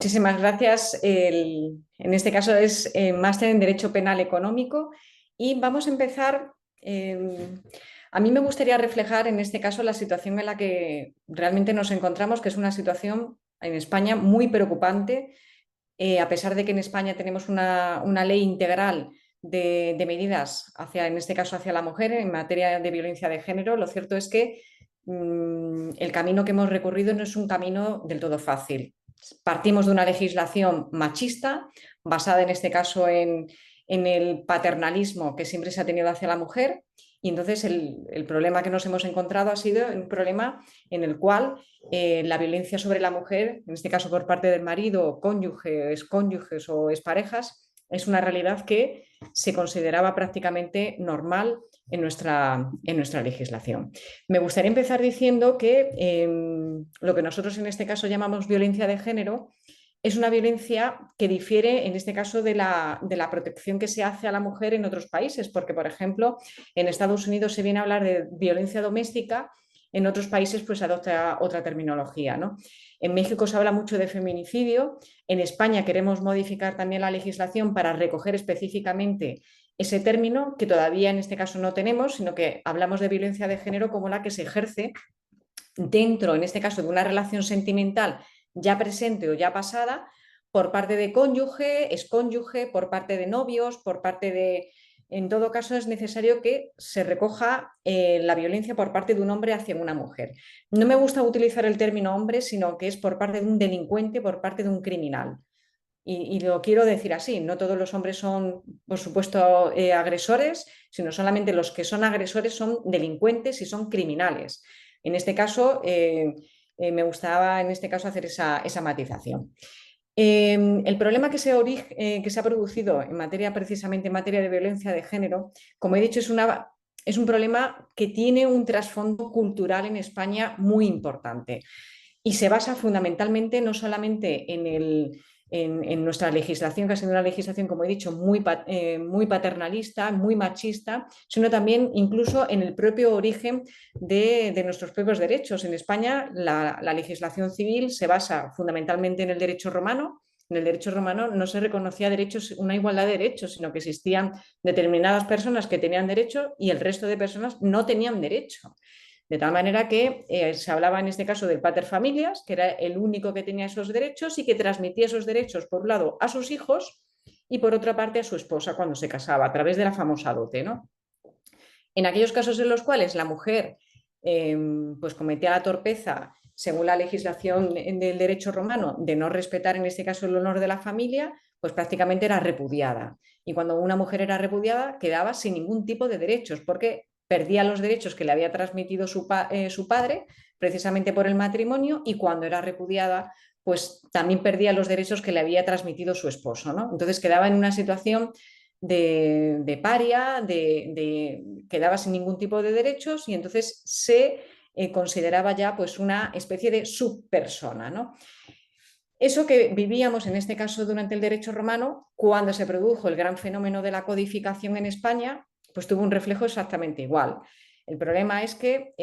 Muchísimas gracias. En este caso es máster en Derecho Penal Económico y vamos a empezar. A mí me gustaría reflejar en este caso la situación en la que realmente nos encontramos, que es una situación en España muy preocupante, a pesar de que en España tenemos una ley integral de medidas hacia, en este caso, hacia la mujer en materia de violencia de género. Lo cierto es que el camino que hemos recorrido no es un camino del todo fácil. Partimos de una legislación machista, basada en este caso en el paternalismo que siempre se ha tenido hacia la mujer, y entonces el problema que nos hemos encontrado ha sido un problema en el cual la violencia sobre la mujer, en este caso por parte del marido, cónyuge, excónyuges o exparejas, es una realidad que se consideraba prácticamente normal en nuestra legislación. Me gustaría empezar diciendo que lo que nosotros en este caso llamamos violencia de género es una violencia que difiere, en este caso, de la protección que se hace a la mujer en otros países, porque, por ejemplo, en Estados Unidos se viene a hablar de violencia doméstica, en otros países pues adopta otra terminología, ¿no? En México se habla mucho de feminicidio, en España queremos modificar también la legislación para recoger específicamente ese término, que todavía en este caso no tenemos, sino que hablamos de violencia de género como la que se ejerce dentro, en este caso, de una relación sentimental ya presente o ya pasada, por parte de cónyuge, excónyuge, por parte de novios, por parte de... En todo caso, es necesario que se recoja la violencia por parte de un hombre hacia una mujer. No me gusta utilizar el término hombre, sino que es por parte de un delincuente, por parte de un criminal. Y lo quiero decir así, no todos los hombres son, por supuesto, agresores, sino solamente los que son agresores son delincuentes y son criminales. En este caso, me gustaba en este caso hacer esa matización. El problema que se ha producido en materia, precisamente en materia de violencia de género, como he dicho, es un problema que tiene un trasfondo cultural en España muy importante y se basa fundamentalmente no solamente en nuestra legislación, que ha sido una legislación, como he dicho, muy paternalista, muy machista, sino también incluso en el propio origen de nuestros propios derechos. En España, la legislación civil se basa fundamentalmente en el derecho romano. En el derecho romano no se reconocía derechos, una igualdad de derechos, sino que existían determinadas personas que tenían derecho y el resto de personas no tenían derecho. De tal manera que se hablaba en este caso del pater familias, que era el único que tenía esos derechos y que transmitía esos derechos, por un lado, a sus hijos y por otra parte a su esposa cuando se casaba, a través de la famosa dote, ¿no? En aquellos casos en los cuales la mujer pues cometía la torpeza, según la legislación del derecho romano, de no respetar en este caso el honor de la familia, pues prácticamente era repudiada. Y cuando una mujer era repudiada, quedaba sin ningún tipo de derechos, porque perdía los derechos que le había transmitido su padre, precisamente por el matrimonio, y cuando era repudiada, pues también perdía los derechos que le había transmitido su esposo, ¿no? Entonces quedaba en una situación de paria, quedaba sin ningún tipo de derechos y entonces se consideraba ya pues una especie de subpersona, ¿no? Eso que vivíamos en este caso durante el derecho romano, cuando se produjo el gran fenómeno de la codificación en España, pues tuvo un reflejo exactamente igual. El problema es que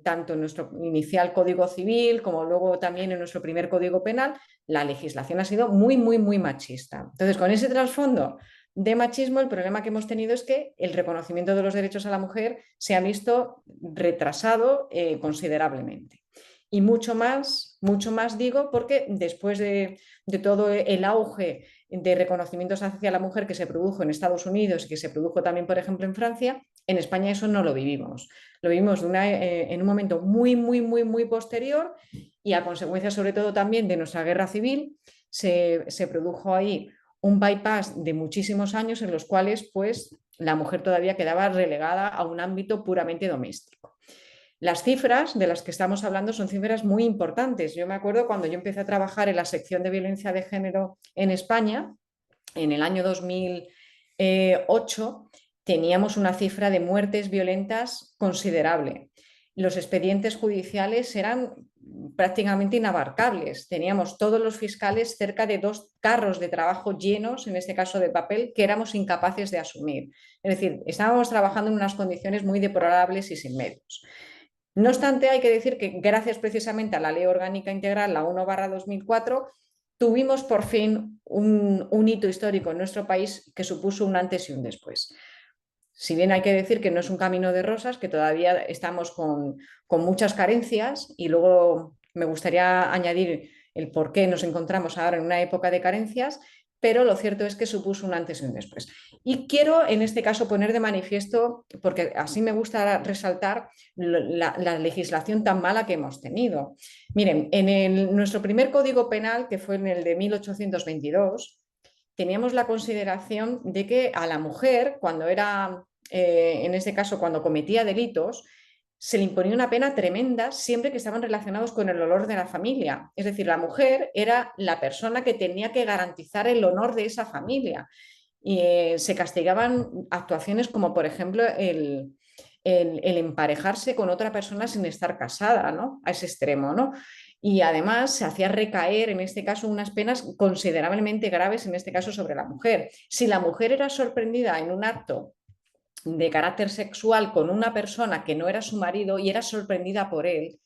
tanto en nuestro inicial Código Civil como luego también en nuestro primer Código Penal, la legislación ha sido muy, muy, muy machista. Entonces, con ese trasfondo de machismo, el problema que hemos tenido es que el reconocimiento de los derechos a la mujer se ha visto retrasado considerablemente. Y mucho más digo, porque después de todo el auge de reconocimientos hacia la mujer que se produjo en Estados Unidos y que se produjo también, por ejemplo, en Francia, en España eso no lo vivimos. Lo vivimos en un momento muy, muy, muy, muy posterior y a consecuencia sobre todo también de nuestra guerra civil, se produjo ahí un bypass de muchísimos años en los cuales pues la mujer todavía quedaba relegada a un ámbito puramente doméstico. Las cifras de las que estamos hablando son cifras muy importantes. Yo me acuerdo cuando yo empecé a trabajar en la sección de violencia de género en España, en el año 2008, teníamos una cifra de muertes violentas considerable. Los expedientes judiciales eran prácticamente inabarcables. Teníamos todos los fiscales cerca de 2 carros de trabajo llenos, en este caso de papel, que éramos incapaces de asumir. Es decir, estábamos trabajando en unas condiciones muy deplorables y sin medios. No obstante, hay que decir que gracias precisamente a la Ley Orgánica Integral, la 1/2004, tuvimos por fin un hito histórico en nuestro país que supuso un antes y un después. Si bien hay que decir que no es un camino de rosas, que todavía estamos con muchas carencias, y luego me gustaría añadir el por qué nos encontramos ahora en una época de carencias, pero lo cierto es que supuso un antes y un después. Y quiero en este caso poner de manifiesto, porque así me gusta resaltar la legislación tan mala que hemos tenido. Miren, en nuestro primer código penal, que fue en el de 1822, teníamos la consideración de que a la mujer, cuando era, en este caso, cuando cometía delitos, se le imponía una pena tremenda siempre que estaban relacionados con el honor de la familia. Es decir, la mujer era la persona que tenía que garantizar el honor de esa familia. Y se castigaban actuaciones como, por ejemplo, el emparejarse con otra persona sin estar casada, ¿no? A ese extremo, ¿no? Y además se hacía recaer, en este caso, unas penas considerablemente graves, en este caso sobre la mujer. Si la mujer era sorprendida en un acto de carácter sexual con una persona que no era su marido y era sorprendida por él,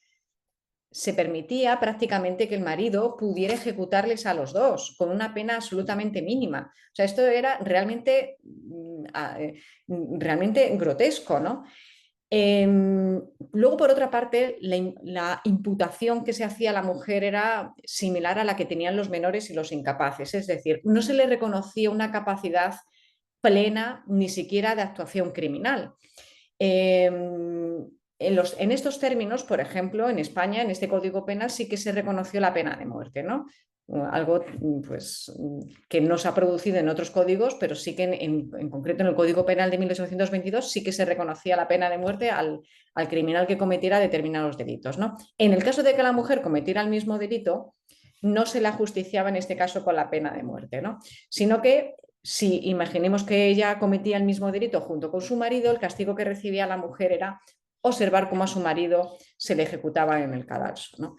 se permitía prácticamente que el marido pudiera ejecutarles a los dos con una pena absolutamente mínima. O sea, esto era realmente grotesco, ¿no? Luego, por otra parte, la imputación que se hacía a la mujer era similar a la que tenían los menores y los incapaces, es decir, no se le reconocía una capacidad plena ni siquiera de actuación criminal. En estos términos, por ejemplo, en España, en este Código Penal, sí que se reconoció la pena de muerte, ¿no? Algo pues, que no se ha producido en otros códigos, pero sí que en concreto en el Código Penal de 1822 sí que se reconocía la pena de muerte al criminal que cometiera determinados delitos, ¿no? En el caso de que la mujer cometiera el mismo delito, no se la justiciaba en este caso con la pena de muerte, ¿no? Sino que si imaginemos que ella cometía el mismo delito junto con su marido, el castigo que recibía la mujer era observar cómo a su marido se le ejecutaba en el cadalso, ¿no?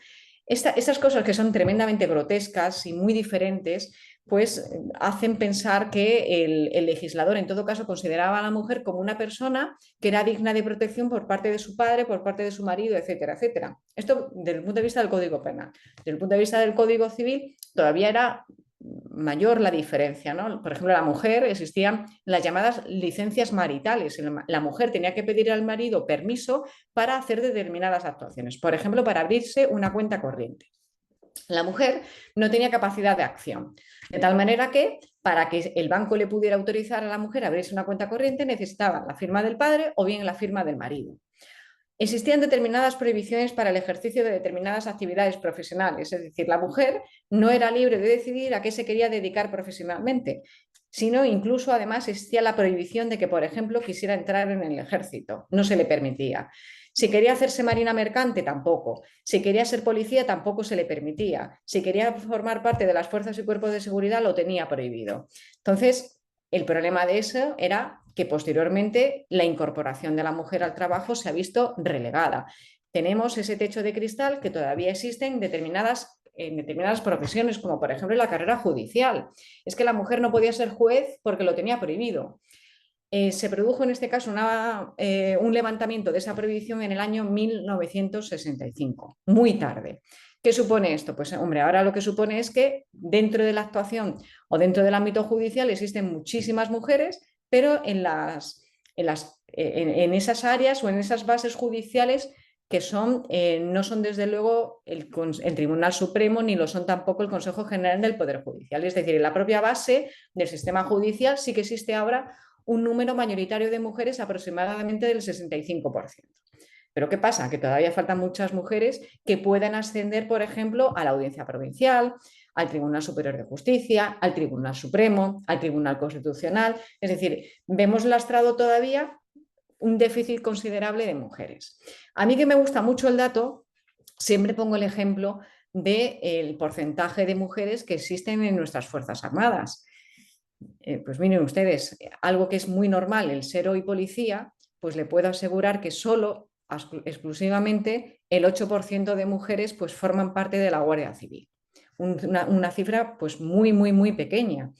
Estas cosas que son tremendamente grotescas y muy diferentes, pues hacen pensar que el legislador en todo caso consideraba a la mujer como una persona que era digna de protección por parte de su padre, por parte de su marido, etcétera, etcétera. Esto desde el punto de vista del Código Penal. Desde el punto de vista del Código Civil todavía era mayor la diferencia, ¿no? Por ejemplo, la mujer, existían las llamadas licencias maritales. La mujer tenía que pedir al marido permiso para hacer determinadas actuaciones. Por ejemplo, para abrirse una cuenta corriente. La mujer no tenía capacidad de acción, de tal manera que para que el banco le pudiera autorizar a la mujer a abrirse una cuenta corriente necesitaba la firma del padre o bien la firma del marido. Existían determinadas prohibiciones para el ejercicio de determinadas actividades profesionales, es decir, la mujer no era libre de decidir a qué se quería dedicar profesionalmente, sino incluso además existía la prohibición de que, por ejemplo, quisiera entrar en el ejército, no se le permitía. Si quería hacerse marina mercante, tampoco. Si quería ser policía, tampoco se le permitía. Si quería formar parte de las fuerzas y cuerpos de seguridad, lo tenía prohibido. Entonces, el problema de eso era que posteriormente la incorporación de la mujer al trabajo se ha visto relegada. Tenemos ese techo de cristal que todavía existe en determinadas profesiones, como por ejemplo la carrera judicial. Es que la mujer no podía ser juez porque lo tenía prohibido. Se produjo en este caso un levantamiento de esa prohibición en el año 1965, muy tarde. ¿Qué supone esto? Pues hombre, ahora lo que supone es que dentro de la actuación o dentro del ámbito judicial existen muchísimas mujeres, pero en esas áreas o en esas bases judiciales que no son desde luego el Tribunal Supremo ni lo son tampoco el Consejo General del Poder Judicial. Es decir, en la propia base del sistema judicial sí que existe ahora un número mayoritario de mujeres aproximadamente del 65%. Pero ¿qué pasa? Que todavía faltan muchas mujeres que puedan ascender, por ejemplo, a la Audiencia Provincial, al Tribunal Superior de Justicia, al Tribunal Supremo, al Tribunal Constitucional. Es decir, vemos lastrado todavía un déficit considerable de mujeres. A mí que me gusta mucho el dato, siempre pongo el ejemplo del porcentaje de mujeres que existen en nuestras Fuerzas Armadas. Pues miren ustedes, algo que es muy normal, el ser hoy policía, pues le puedo asegurar que solo, exclusivamente, el 8% de mujeres pues forman parte de la Guardia Civil. Una cifra pues muy, muy, muy pequeña.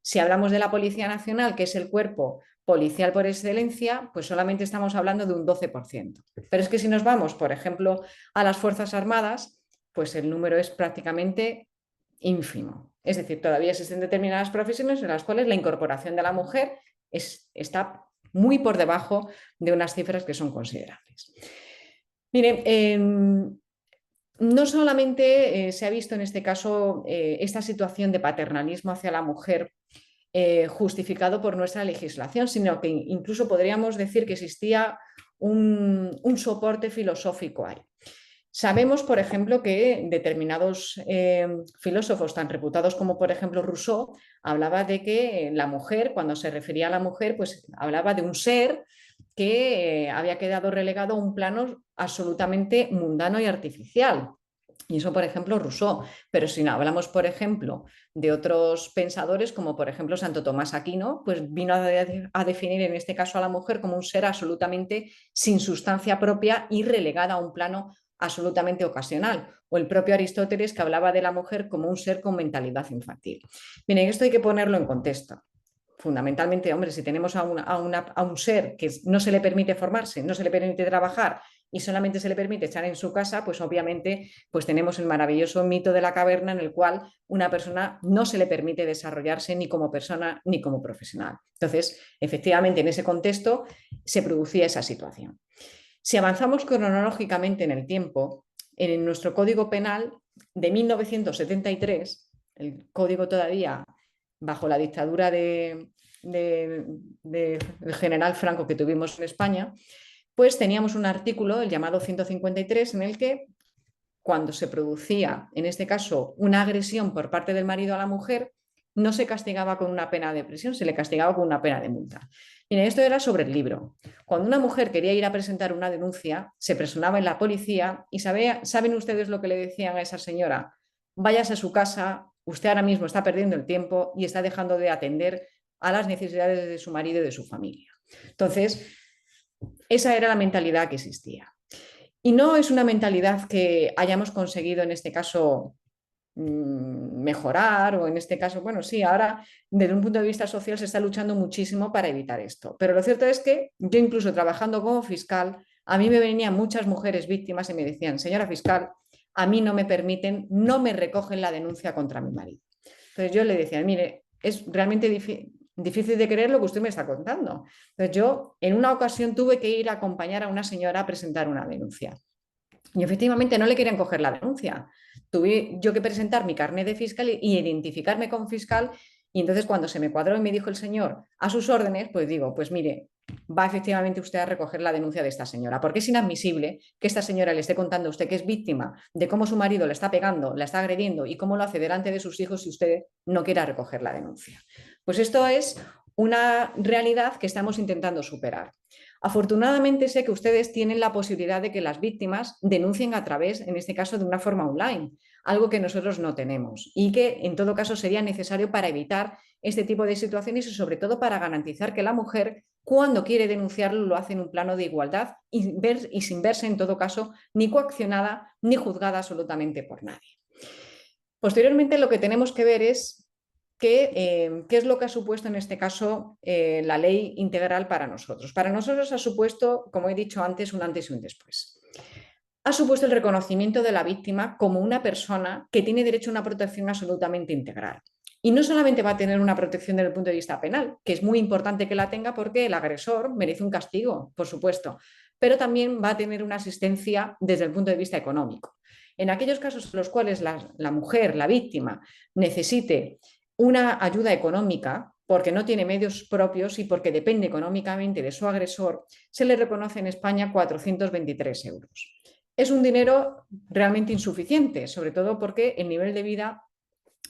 Si hablamos de la Policía Nacional, que es el cuerpo policial por excelencia, pues solamente estamos hablando de un 12%. Pero es que si nos vamos, por ejemplo, a las Fuerzas Armadas, pues el número es prácticamente ínfimo. Es decir, todavía existen determinadas profesiones en las cuales la incorporación de la mujer está muy por debajo de unas cifras que son considerables. Mire, no solamente se ha visto en este caso esta situación de paternalismo hacia la mujer justificado por nuestra legislación, sino que incluso podríamos decir que existía un soporte filosófico ahí. Sabemos, por ejemplo, que determinados filósofos tan reputados como, por ejemplo, Rousseau, hablaba de que la mujer, cuando se refería a la mujer, pues hablaba de un ser que había quedado relegado a un plano absolutamente mundano y artificial. Y eso, por ejemplo, Rousseau. Pero si no hablamos, por ejemplo, de otros pensadores, como por ejemplo Santo Tomás Aquino, pues vino a definir en este caso a la mujer como un ser absolutamente sin sustancia propia y relegada a un plano absolutamente ocasional. O el propio Aristóteles, que hablaba de la mujer como un ser con mentalidad infantil. Miren, esto hay que ponerlo en contexto. Fundamentalmente, hombre, si tenemos a un ser que no se le permite formarse, no se le permite trabajar y solamente se le permite estar en su casa, pues obviamente pues tenemos el maravilloso mito de la caverna en el cual una persona no se le permite desarrollarse ni como persona ni como profesional. Entonces, efectivamente, en ese contexto se producía esa situación. Si avanzamos cronológicamente en el tiempo, en nuestro Código Penal de 1973, el código todavía bajo la dictadura del general Franco que tuvimos en España, pues teníamos un artículo, el llamado 153, en el que cuando se producía, en este caso, una agresión por parte del marido a la mujer, no se castigaba con una pena de prisión, se le castigaba con una pena de multa. Miren, esto era sobre el libro. Cuando una mujer quería ir a presentar una denuncia, se personaba en la policía y ¿saben ustedes lo que le decían a esa señora? Váyase a su casa, usted ahora mismo está perdiendo el tiempo y está dejando de atender a las necesidades de su marido y de su familia. Entonces, esa era la mentalidad que existía. Y no es una mentalidad que hayamos conseguido en este caso mejorar o en este caso, bueno, sí, ahora desde un punto de vista social se está luchando muchísimo para evitar esto. Pero lo cierto es que yo incluso trabajando como fiscal, a mí me venían muchas mujeres víctimas y me decían, señora fiscal, a mí no me permiten, no me recogen la denuncia contra mi marido. Entonces yo le decía, mire, es realmente difícil de creer lo que usted me está contando. Entonces yo en una ocasión tuve que ir a acompañar a una señora a presentar una denuncia. Y efectivamente no le querían coger la denuncia. Tuve yo que presentar mi carnet de fiscal y identificarme con fiscal. Y entonces cuando se me cuadró y me dijo el señor a sus órdenes, pues digo, pues mire, va efectivamente usted a recoger la denuncia de esta señora, porque es inadmisible que esta señora le esté contando a usted que es víctima de cómo su marido le está pegando, la está agrediendo y cómo lo hace delante de sus hijos si usted no quiera recoger la denuncia. Pues esto es una realidad que estamos intentando superar. Afortunadamente sé que ustedes tienen la posibilidad de que las víctimas denuncien a través, en este caso, de una forma online, algo que nosotros no tenemos y que en todo caso sería necesario para evitar este tipo de situaciones y sobre todo para garantizar que la mujer cuando quiere denunciarlo lo hace en un plano de igualdad y sin verse en todo caso ni coaccionada ni juzgada absolutamente por nadie. Posteriormente lo que tenemos que ver es qué es lo que ha supuesto en este caso la ley integral para nosotros. Para nosotros ha supuesto, como he dicho antes, un antes y un después. Ha supuesto el reconocimiento de la víctima como una persona que tiene derecho a una protección absolutamente integral. Y no solamente va a tener una protección desde el punto de vista penal, que es muy importante que la tenga porque el agresor merece un castigo, por supuesto, pero también va a tener una asistencia desde el punto de vista económico. En aquellos casos en los cuales la mujer, la víctima, necesite una ayuda económica porque no tiene medios propios y porque depende económicamente de su agresor, se le reconoce en España 423 euros. Es un dinero realmente insuficiente, sobre todo porque el nivel de vida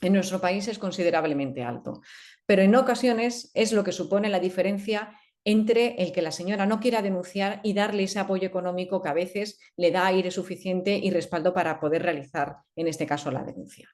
en nuestro país es considerablemente alto. Pero en ocasiones es lo que supone la diferencia entre el que la señora no quiera denunciar y darle ese apoyo económico que a veces le da aire suficiente y respaldo para poder realizar, en este caso, la denuncia.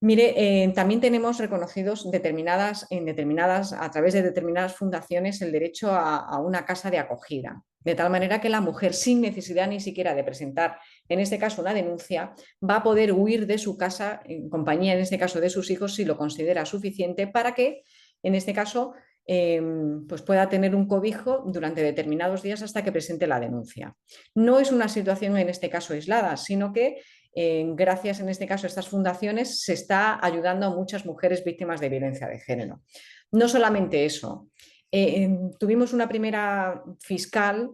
Mire, también tenemos reconocidos a través de determinadas fundaciones el derecho a una casa de acogida, de tal manera que la mujer, sin necesidad ni siquiera de presentar, en este caso, una denuncia, va a poder huir de su casa en compañía, en este caso, de sus hijos, si lo considera suficiente, para que, en este caso, pues pueda tener un cobijo durante determinados días hasta que presente la denuncia. No es una situación en este caso aislada, sino que gracias en este caso a estas fundaciones se está ayudando a muchas mujeres víctimas de violencia de género. No solamente eso, tuvimos una primera fiscal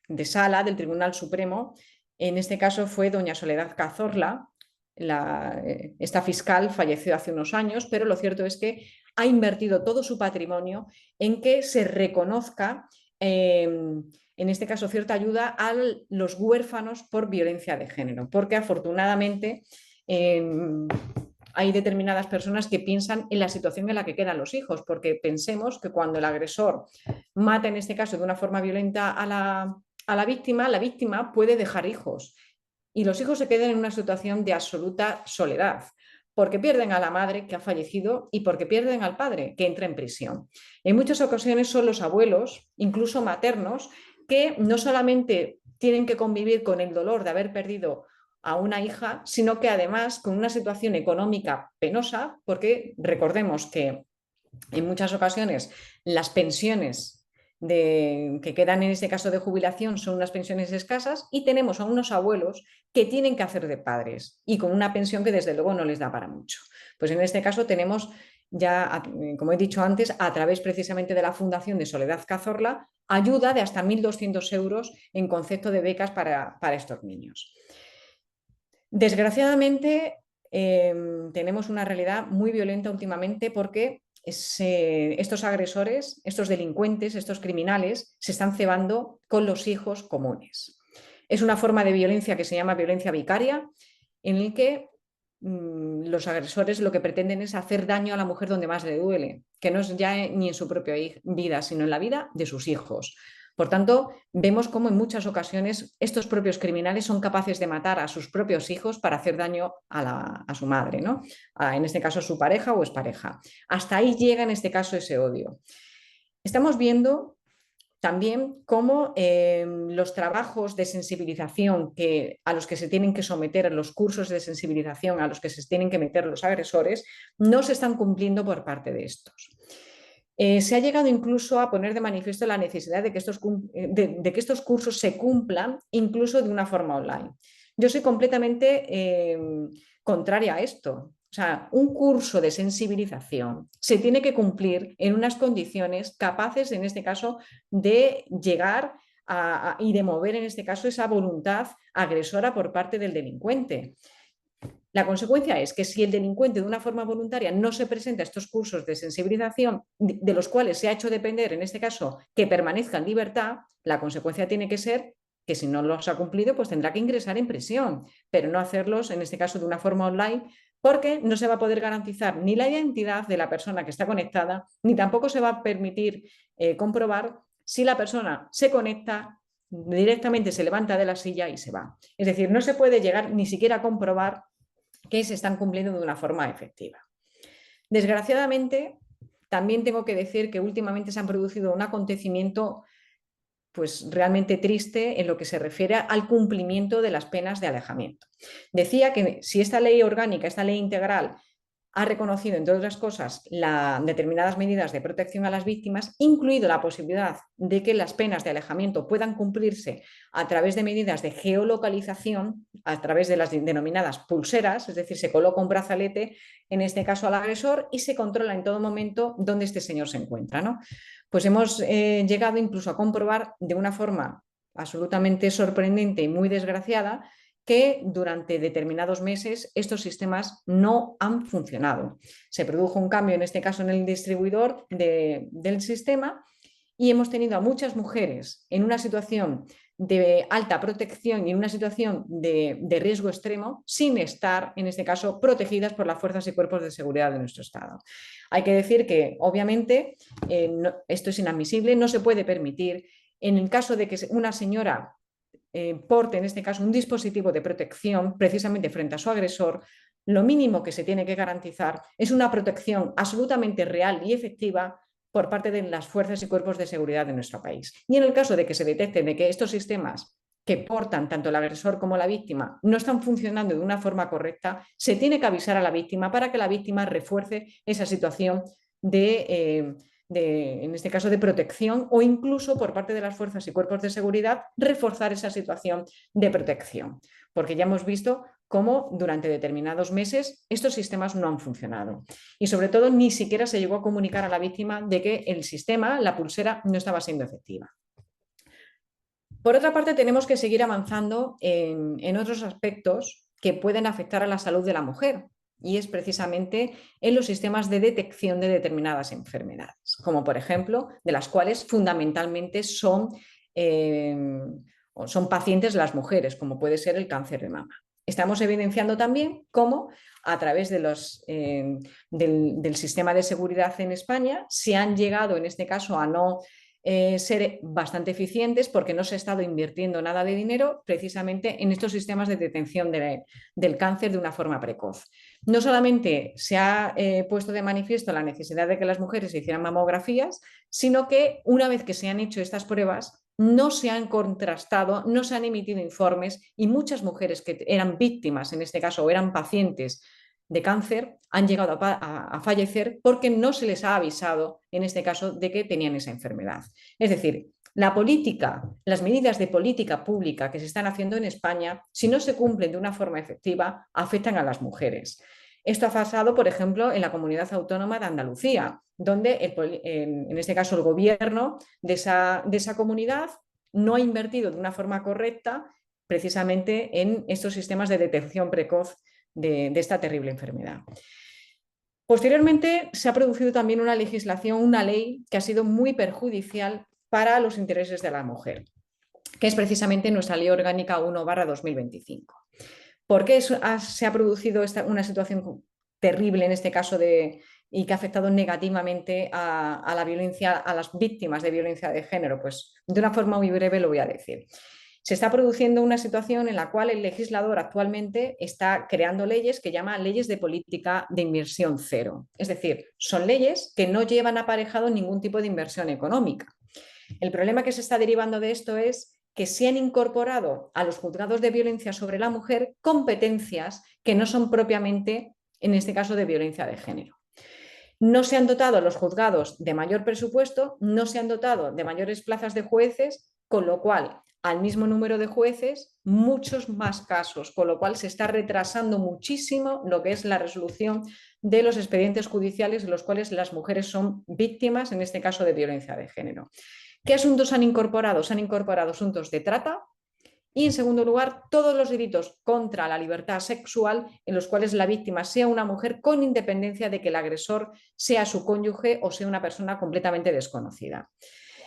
de sala del Tribunal Supremo, en este caso fue doña Soledad Cazorla. Esta fiscal falleció hace unos años, pero lo cierto es que ha invertido todo su patrimonio en que se reconozca, en este caso, cierta ayuda a los huérfanos por violencia de género, porque afortunadamente hay determinadas personas que piensan en la situación en la que quedan los hijos, porque pensemos que cuando el agresor mata, en este caso, de una forma violenta a la víctima puede dejar hijos y los hijos se quedan en una situación de absoluta soledad, porque pierden a la madre que ha fallecido y porque pierden al padre que entra en prisión. En muchas ocasiones son los abuelos, incluso maternos, que no solamente tienen que convivir con el dolor de haber perdido a una hija, sino que además con una situación económica penosa, porque recordemos que en muchas ocasiones las pensiones que quedan en este caso de jubilación son unas pensiones escasas y tenemos a unos abuelos que tienen que hacer de padres y con una pensión que desde luego no les da para mucho. Pues en este caso tenemos ya, como he dicho antes, a través precisamente de la Fundación de Soledad Cazorla, ayuda de hasta 1.200 euros en concepto de becas para estos niños. Desgraciadamente, tenemos una realidad muy violenta últimamente porque estos agresores, estos delincuentes, estos criminales se están cebando con los hijos comunes. Es una forma de violencia que se llama violencia vicaria, en el que los agresores lo que pretenden es hacer daño a la mujer donde más le duele, que no es ya ni en su propia vida, sino en la vida de sus hijos. Por tanto, vemos cómo en muchas ocasiones estos propios criminales son capaces de matar a sus propios hijos para hacer daño a su madre, ¿no? En este caso su pareja o expareja. Hasta ahí llega en este caso ese odio. Estamos viendo también cómo los trabajos de sensibilización a los que se tienen que someter, los cursos de sensibilización a los que se tienen que meter los agresores, no se están cumpliendo por parte de estos. Se ha llegado incluso a poner de manifiesto la necesidad de que estos cursos se cumplan incluso de una forma online. Yo soy completamente contraria a esto. O sea, un curso de sensibilización se tiene que cumplir en unas condiciones capaces, en este caso, de llegar y de mover, en este caso, esa voluntad agresora por parte del delincuente. La consecuencia es que si el delincuente de una forma voluntaria no se presenta a estos cursos de sensibilización, de los cuales se ha hecho depender, en este caso, que permanezca en libertad, la consecuencia tiene que ser que si no los ha cumplido, pues tendrá que ingresar en prisión, pero no hacerlos, en este caso, de una forma online, porque no se va a poder garantizar ni la identidad de la persona que está conectada, ni tampoco se va a permitir comprobar si la persona se conecta, directamente se levanta de la silla y se va. Es decir, no se puede llegar ni siquiera a comprobar que se están cumpliendo de una forma efectiva. Desgraciadamente, también tengo que decir que últimamente se han producido un acontecimiento pues realmente triste en lo que se refiere al cumplimiento de las penas de alejamiento. Decía que si esta ley orgánica, esta ley integral, ha reconocido, entre otras cosas, determinadas medidas de protección a las víctimas, incluido la posibilidad de que las penas de alejamiento puedan cumplirse a través de medidas de geolocalización, a través de las denominadas pulseras, es decir, se coloca un brazalete, en este caso al agresor, y se controla en todo momento dónde este señor se encuentra, ¿no? Pues hemos llegado incluso a comprobar de una forma absolutamente sorprendente y muy desgraciada que durante determinados meses estos sistemas no han funcionado. Se produjo un cambio, en este caso en el distribuidor del sistema, y hemos tenido a muchas mujeres en una situación de alta protección y en una situación de riesgo extremo sin estar, en este caso, protegidas por las fuerzas y cuerpos de seguridad de nuestro Estado. Hay que decir que, obviamente, esto es inadmisible, no se puede permitir. En el caso de que una señora porte, en este caso, un dispositivo de protección precisamente frente a su agresor, lo mínimo que se tiene que garantizar es una protección absolutamente real y efectiva por parte de las fuerzas y cuerpos de seguridad de nuestro país. Y en el caso de que se detecte de que estos sistemas que portan tanto el agresor como la víctima no están funcionando de una forma correcta, se tiene que avisar a la víctima para que la víctima refuerce esa situación en este caso, de protección, o incluso por parte de las fuerzas y cuerpos de seguridad reforzar esa situación de protección, porque ya hemos visto cómo durante determinados meses estos sistemas no han funcionado y sobre todo ni siquiera se llegó a comunicar a la víctima de que el sistema, la pulsera, no estaba siendo efectiva. Por otra parte, tenemos que seguir avanzando en otros aspectos que pueden afectar a la salud de la mujer, y es precisamente en los sistemas de detección de determinadas enfermedades, como por ejemplo, de las cuales fundamentalmente son pacientes las mujeres, como puede ser el cáncer de mama. Estamos evidenciando también cómo a través del sistema de seguridad en España se han llegado, en este caso, a no ser bastante eficientes porque no se ha estado invirtiendo nada de dinero precisamente en estos sistemas de detención del cáncer de una forma precoz. No solamente se ha puesto de manifiesto la necesidad de que las mujeres se hicieran mamografías, sino que una vez que se han hecho estas pruebas, no se han contrastado, no se han emitido informes y muchas mujeres que eran víctimas, en este caso, o eran pacientes de cáncer, han llegado a fallecer porque no se les ha avisado, en este caso, de que tenían esa enfermedad. Es decir, la política, las medidas de política pública que se están haciendo en España, si no se cumplen de una forma efectiva, afectan a las mujeres. Esto ha pasado, por ejemplo, en la comunidad autónoma de Andalucía, donde en este caso el gobierno de esa comunidad no ha invertido de una forma correcta precisamente en estos sistemas de detección precoz de esta terrible enfermedad. Posteriormente se ha producido también una legislación, una ley que ha sido muy perjudicial para los intereses de la mujer, que es precisamente nuestra Ley Orgánica 1/2025. ¿Por qué se ha producido una situación terrible en este caso y que ha afectado negativamente a la violencia, a las víctimas de violencia de género? Pues de una forma muy breve lo voy a decir. Se está produciendo una situación en la cual el legislador actualmente está creando leyes que llama leyes de política de inversión cero. Es decir, son leyes que no llevan aparejado ningún tipo de inversión económica. El problema que se está derivando de esto es que se han incorporado a los juzgados de violencia sobre la mujer competencias que no son propiamente, en este caso, de violencia de género. No se han dotado los juzgados de mayor presupuesto, no se han dotado de mayores plazas de jueces, con lo cual, al mismo número de jueces, muchos más casos, con lo cual se está retrasando muchísimo lo que es la resolución de los expedientes judiciales en los cuales las mujeres son víctimas, en este caso, de violencia de género. ¿Qué asuntos han incorporado? Se han incorporado asuntos de trata y, en segundo lugar, todos los delitos contra la libertad sexual en los cuales la víctima sea una mujer con independencia de que el agresor sea su cónyuge o sea una persona completamente desconocida.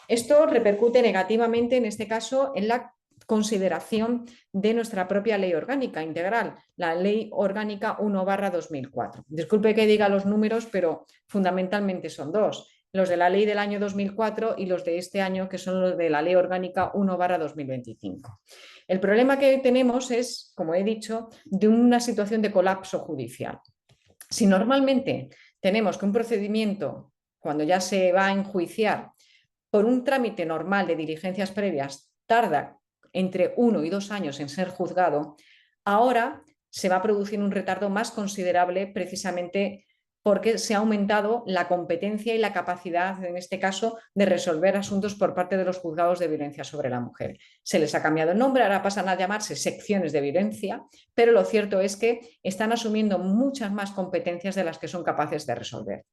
Esto repercute negativamente, en este caso, en la consideración de nuestra propia ley orgánica integral, la Ley Orgánica 1/2004. Disculpe que diga los números, pero fundamentalmente son dos: los de la ley del año 2004 y los de este año, que son los de la Ley Orgánica 1/2025. El problema que tenemos es, como he dicho, de una situación de colapso judicial. Si normalmente tenemos que un procedimiento, cuando ya se va a enjuiciar, por un trámite normal de diligencias previas, tarda entre 1 y 2 años en ser juzgado, ahora se va a producir un retardo más considerable precisamente porque se ha aumentado la competencia y la capacidad, en este caso, de resolver asuntos por parte de los juzgados de violencia sobre la mujer. Se les ha cambiado el nombre, ahora pasan a llamarse secciones de violencia, pero lo cierto es que están asumiendo muchas más competencias de las que son capaces de resolver.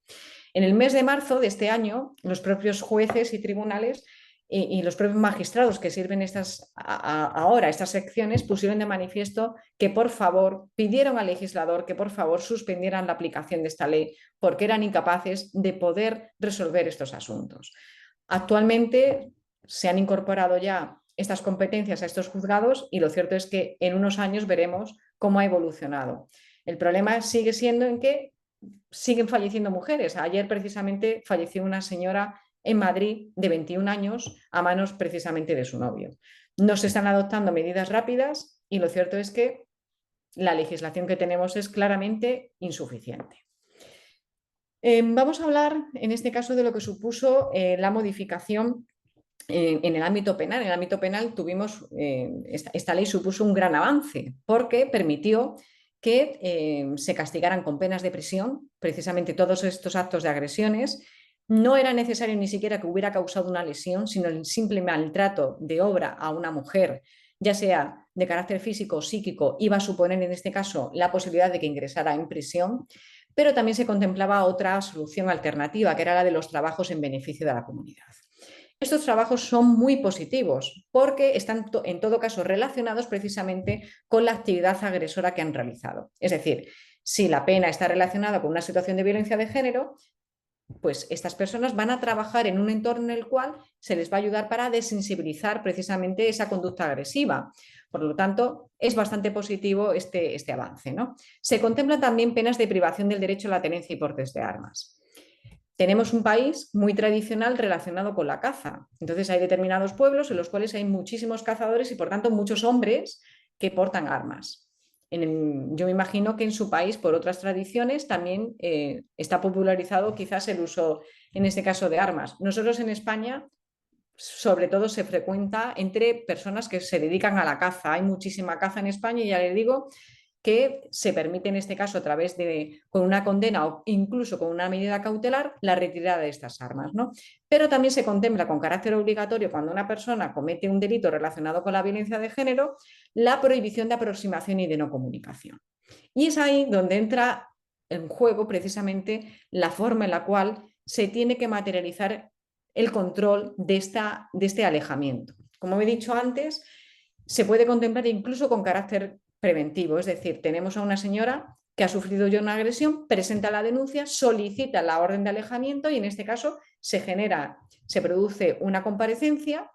En el mes de marzo de este año, los propios jueces y tribunales y los propios magistrados que sirven ahora estas secciones pusieron de manifiesto que, por favor, pidieron al legislador que, por favor, suspendieran la aplicación de esta ley porque eran incapaces de poder resolver estos asuntos. Actualmente se han incorporado ya estas competencias a estos juzgados y lo cierto es que en unos años veremos cómo ha evolucionado. El problema sigue siendo en que siguen falleciendo mujeres. Ayer precisamente falleció una señora en Madrid de 21 años a manos precisamente de su novio. No se están adoptando medidas rápidas y lo cierto es que la legislación que tenemos es claramente insuficiente. Vamos a hablar en este caso de lo que supuso la modificación en el ámbito penal. En el ámbito penal tuvimos, esta ley supuso un gran avance porque permitió que se castigaran con penas de prisión precisamente todos estos actos de agresiones no era necesario ni siquiera que hubiera causado una lesión, sino el simple maltrato de obra a una mujer, ya sea de carácter físico o psíquico, iba a suponer en este caso la posibilidad de que ingresara en prisión, pero también se contemplaba otra solución alternativa, que era la de los trabajos en beneficio de la comunidad. Estos trabajos son muy positivos porque están en todo caso relacionados precisamente con la actividad agresora que han realizado. Es decir, si la pena está relacionada con una situación de violencia de género, pues estas personas van a trabajar en un entorno en el cual se les va a ayudar para desensibilizar precisamente esa conducta agresiva. Por lo tanto, es bastante positivo este avance, ¿no? Se contemplan también penas de privación del derecho a la tenencia y portes de armas. Tenemos un país muy tradicional relacionado con la caza. Entonces hay determinados pueblos en los cuales hay muchísimos cazadores y por tanto muchos hombres que portan armas. Yo me imagino que en su país, por otras tradiciones, también está popularizado quizás el uso, en este caso, de armas. Nosotros en España, sobre todo, se frecuenta entre personas que se dedican a la caza. Hay muchísima caza en España y ya les digo que se permite en este caso a través de, con una condena o incluso con una medida cautelar, la retirada de estas armas, ¿no? Pero también se contempla con carácter obligatorio cuando una persona comete un delito relacionado con la violencia de género, la prohibición de aproximación y de no comunicación. Y es ahí donde entra en juego precisamente la forma en la cual se tiene que materializar el control de este alejamiento. Como he dicho antes, se puede contemplar incluso con carácter preventivo, es decir, tenemos a una señora que ha sufrido ya una agresión, presenta la denuncia, solicita la orden de alejamiento y en este caso se produce una comparecencia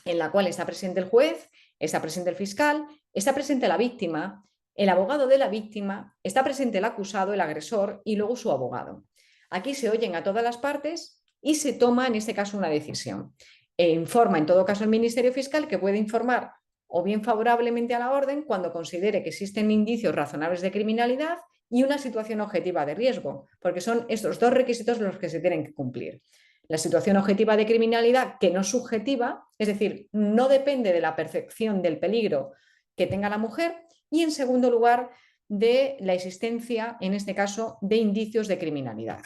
en la cual está presente el juez, está presente el fiscal, está presente la víctima, el abogado de la víctima, está presente el acusado, el agresor y luego su abogado. Aquí se oyen a todas las partes y se toma en este caso una decisión. Informa en todo caso el Ministerio Fiscal, que puede informar o bien favorablemente a la orden cuando considere que existen indicios razonables de criminalidad y una situación objetiva de riesgo, porque son estos dos requisitos los que se tienen que cumplir. La situación objetiva de criminalidad que no es subjetiva, es decir, no depende de la percepción del peligro que tenga la mujer, y en segundo lugar, de la existencia, en este caso, de indicios de criminalidad.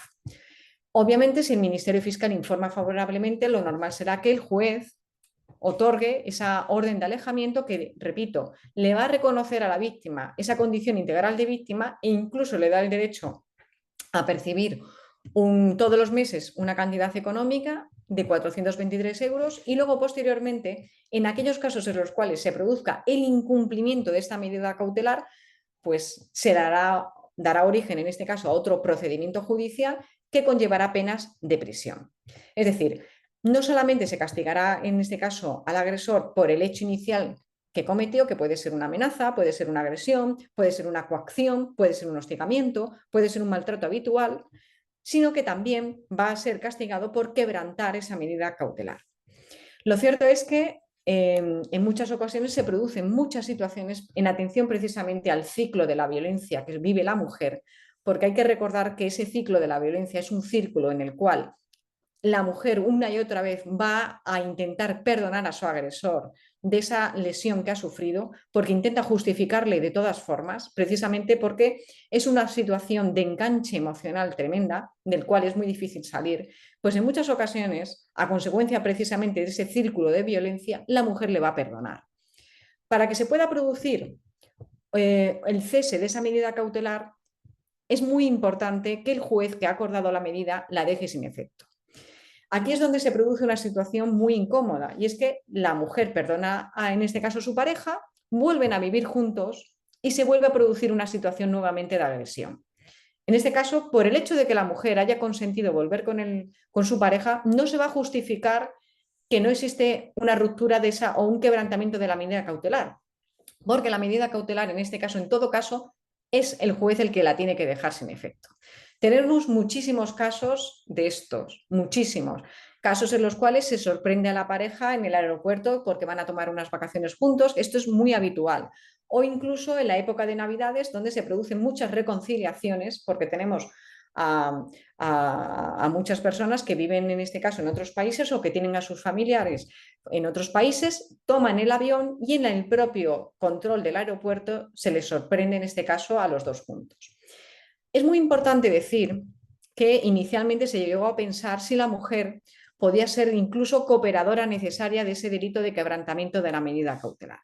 Obviamente, si el Ministerio Fiscal informa favorablemente, lo normal será que el juez otorgue esa orden de alejamiento que, repito, le va a reconocer a la víctima esa condición integral de víctima e incluso le da el derecho a percibir todos los meses una cantidad económica de 423 euros y luego posteriormente, en aquellos casos en los cuales se produzca el incumplimiento de esta medida cautelar, pues dará origen en este caso a otro procedimiento judicial que conllevará penas de prisión. Es decir, no solamente se castigará en este caso al agresor por el hecho inicial que cometió, que puede ser una amenaza, puede ser una agresión, puede ser una coacción, puede ser un hostigamiento, puede ser un maltrato habitual, sino que también va a ser castigado por quebrantar esa medida cautelar. Lo cierto es que en muchas ocasiones se producen muchas situaciones en atención precisamente al ciclo de la violencia que vive la mujer, porque hay que recordar que ese ciclo de la violencia es un círculo en el cual la mujer una y otra vez va a intentar perdonar a su agresor de esa lesión que ha sufrido, porque intenta justificarle de todas formas, precisamente porque es una situación de enganche emocional tremenda, del cual es muy difícil salir, pues en muchas ocasiones, a consecuencia precisamente de ese círculo de violencia, la mujer le va a perdonar. Para que se pueda producir el cese de esa medida cautelar, es muy importante que el juez que ha acordado la medida la deje sin efecto. Aquí es donde se produce una situación muy incómoda y es que la mujer perdona en este caso a su pareja, vuelven a vivir juntos y se vuelve a producir una situación nuevamente de agresión. En este caso, por el hecho de que la mujer haya consentido volver con su pareja, no se va a justificar que no existe una ruptura de esa o un quebrantamiento de la medida cautelar, porque la medida cautelar, en este caso, en todo caso, es el juez el que la tiene que dejar sin efecto. Tenemos muchísimos casos de estos, muchísimos casos en los cuales se sorprende a la pareja en el aeropuerto porque van a tomar unas vacaciones juntos. Esto es muy habitual. O incluso en la época de Navidades, donde se producen muchas reconciliaciones, porque tenemos a muchas personas que viven en este caso en otros países o que tienen a sus familiares en otros países, toman el avión y en el propio control del aeropuerto se les sorprende en este caso a los dos juntos. Es muy importante decir que inicialmente se llegó a pensar si la mujer podía ser incluso cooperadora necesaria de ese delito de quebrantamiento de la medida cautelar.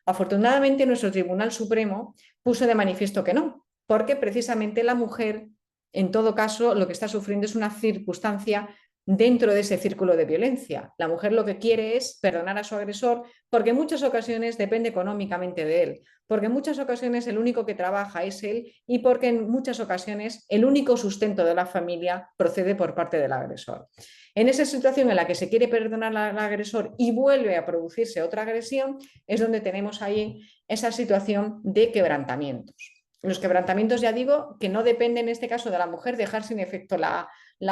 Afortunadamente, nuestro Tribunal Supremo puso de manifiesto que no, porque precisamente la mujer, en todo caso, lo que está sufriendo es una circunstancia dentro de ese círculo de violencia. La mujer lo que quiere es perdonar a su agresor porque en muchas ocasiones depende económicamente de él, porque en muchas ocasiones el único que trabaja es él y porque en muchas ocasiones el único sustento de la familia procede por parte del agresor. En esa situación en la que se quiere perdonar al agresor y vuelve a producirse otra agresión, es donde tenemos ahí esa situación de quebrantamientos. Los quebrantamientos, ya digo, que no dependen en este caso de la mujer dejar sin efecto la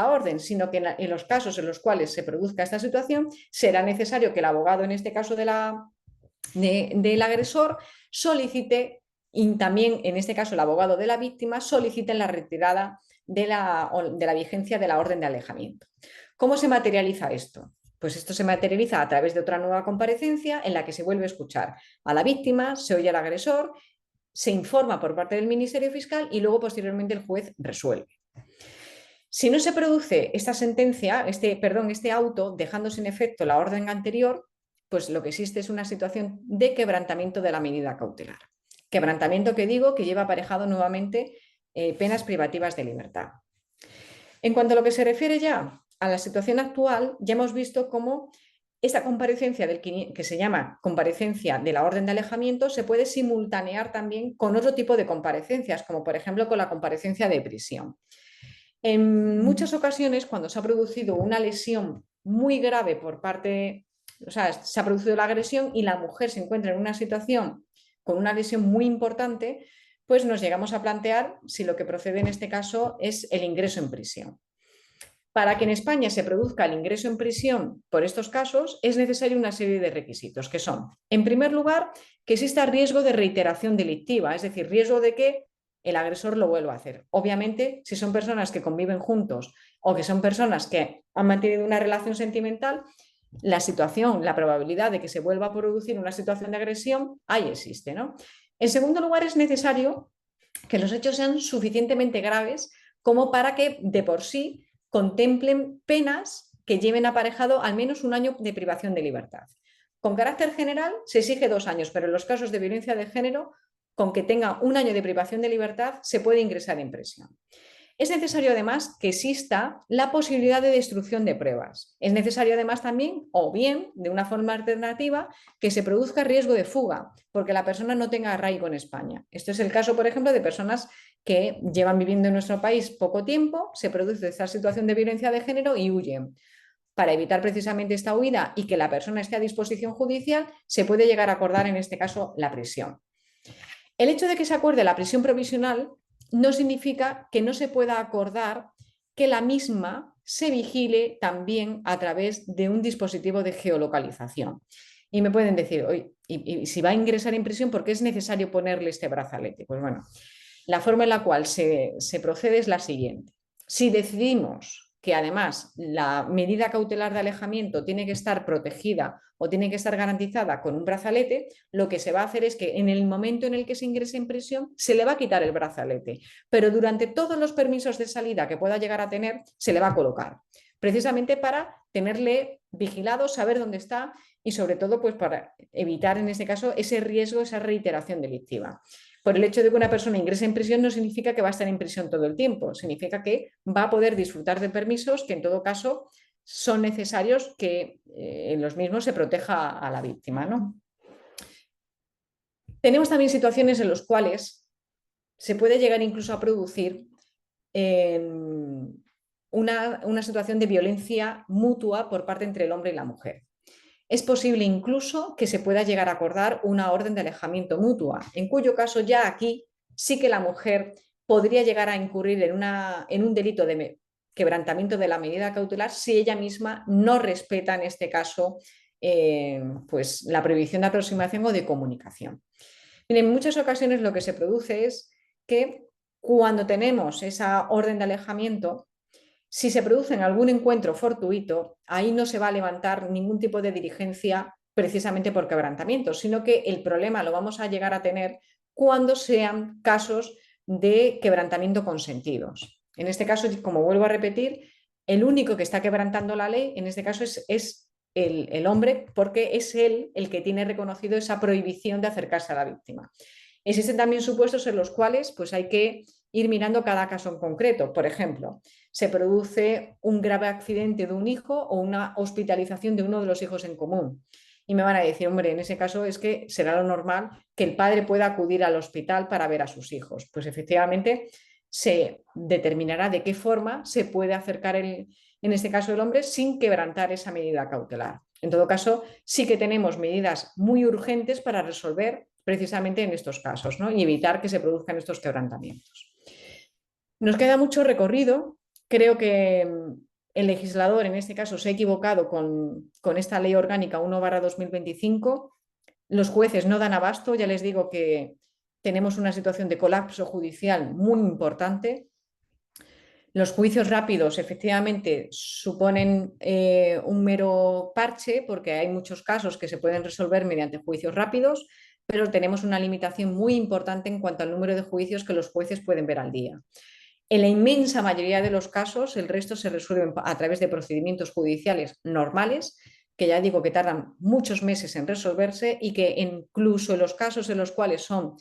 orden, sino que en los casos en los cuales se produzca esta situación, será necesario que el abogado, en este caso del agresor, solicite, y también en este caso el abogado de la víctima, solicite la retirada de la vigencia de la orden de alejamiento. ¿Cómo se materializa esto? Pues esto se materializa a través de otra nueva comparecencia en la que se vuelve a escuchar a la víctima, se oye al agresor, se informa por parte del Ministerio Fiscal y luego posteriormente el juez resuelve. Si no se produce esta sentencia, este auto, dejando sin efecto la orden anterior, pues lo que existe es una situación de quebrantamiento de la medida cautelar. Quebrantamiento que digo que lleva aparejado nuevamente penas privativas de libertad. En cuanto a lo que se refiere ya a la situación actual, ya hemos visto cómo esta comparecencia que se llama comparecencia de la orden de alejamiento se puede simultanear también con otro tipo de comparecencias, como por ejemplo con la comparecencia de prisión. En muchas ocasiones, cuando se ha producido una lesión muy grave por parte, o sea, se ha producido la agresión y la mujer se encuentra en una situación con una lesión muy importante, pues nos llegamos a plantear si lo que procede en este caso es el ingreso en prisión. Para que en España se produzca el ingreso en prisión por estos casos, es necesaria una serie de requisitos, que son, en primer lugar, que exista riesgo de reiteración delictiva, es decir, riesgo de que el agresor lo vuelva a hacer. Obviamente, si son personas que conviven juntos o que son personas que han mantenido una relación sentimental, la situación, la probabilidad de que se vuelva a producir una situación de agresión, ahí existe, ¿no? En segundo lugar, es necesario que los hechos sean suficientemente graves como para que de por sí contemplen penas que lleven aparejado al menos un año de privación de libertad. Con carácter general se exige 2 años, pero en los casos de violencia de género, con que tenga un año de privación de libertad, se puede ingresar en prisión. Es necesario además que exista la posibilidad de destrucción de pruebas. Es necesario además también, o bien de una forma alternativa, que se produzca riesgo de fuga, porque la persona no tenga arraigo en España. Esto es el caso, por ejemplo, de personas que llevan viviendo en nuestro país poco tiempo, se produce esta situación de violencia de género y huyen. Para evitar precisamente esta huida y que la persona esté a disposición judicial, se puede llegar a acordar en este caso la prisión. El hecho de que se acuerde la prisión provisional no significa que no se pueda acordar que la misma se vigile también a través de un dispositivo de geolocalización. Y me pueden decir, oye, y si va a ingresar en prisión, ¿por qué es necesario ponerle este brazalete? Pues bueno, la forma en la cual se procede es la siguiente. Si decidimos que además la medida cautelar de alejamiento tiene que estar protegida o tiene que estar garantizada con un brazalete, lo que se va a hacer es que en el momento en el que se ingrese en prisión se le va a quitar el brazalete, pero durante todos los permisos de salida que pueda llegar a tener se le va a colocar, precisamente para tenerle vigilado, saber dónde está y sobre todo pues para evitar en este caso ese riesgo, esa reiteración delictiva. Por el hecho de que una persona ingrese en prisión no significa que va a estar en prisión todo el tiempo, significa que va a poder disfrutar de permisos que en todo caso son necesarios que en los mismos se proteja a la víctima, ¿no? Tenemos también situaciones en las cuales se puede llegar incluso a producir una situación de violencia mutua por parte entre el hombre y la mujer. Es posible incluso que se pueda llegar a acordar una orden de alejamiento mutua, en cuyo caso ya aquí sí que la mujer podría llegar a incurrir en un delito de quebrantamiento de la medida cautelar si ella misma no respeta en este caso pues la prohibición de aproximación o de comunicación. En muchas ocasiones lo que se produce es que cuando tenemos esa orden de alejamiento, si se produce en algún encuentro fortuito, ahí no se va a levantar ningún tipo de diligencia precisamente por quebrantamiento, sino que el problema lo vamos a llegar a tener cuando sean casos de quebrantamiento consentidos. En este caso, como vuelvo a repetir, el único que está quebrantando la ley, en este caso, es el hombre, porque es él el que tiene reconocido esa prohibición de acercarse a la víctima. Existen también supuestos en los cuales pues, hay que ir mirando cada caso en concreto. Por ejemplo, se produce un grave accidente de un hijo o una hospitalización de uno de los hijos en común. Y me van a decir, hombre, en ese caso es que será lo normal que el padre pueda acudir al hospital para ver a sus hijos. Pues efectivamente se determinará de qué forma se puede acercar en este caso el hombre sin quebrantar esa medida cautelar. En todo caso, sí que tenemos medidas muy urgentes para resolver precisamente en estos casos, ¿no? Y evitar que se produzcan estos quebrantamientos. Nos queda mucho recorrido. Creo que el legislador en este caso se ha equivocado con esta ley orgánica 1/2025. Los jueces no dan abasto, ya les digo que tenemos una situación de colapso judicial muy importante. Los juicios rápidos efectivamente suponen un mero parche porque hay muchos casos que se pueden resolver mediante juicios rápidos, pero tenemos una limitación muy importante en cuanto al número de juicios que los jueces pueden ver al día. En la inmensa mayoría de los casos, el resto se resuelve a través de procedimientos judiciales normales, que ya digo que tardan muchos meses en resolverse y que incluso en los casos en los cuales son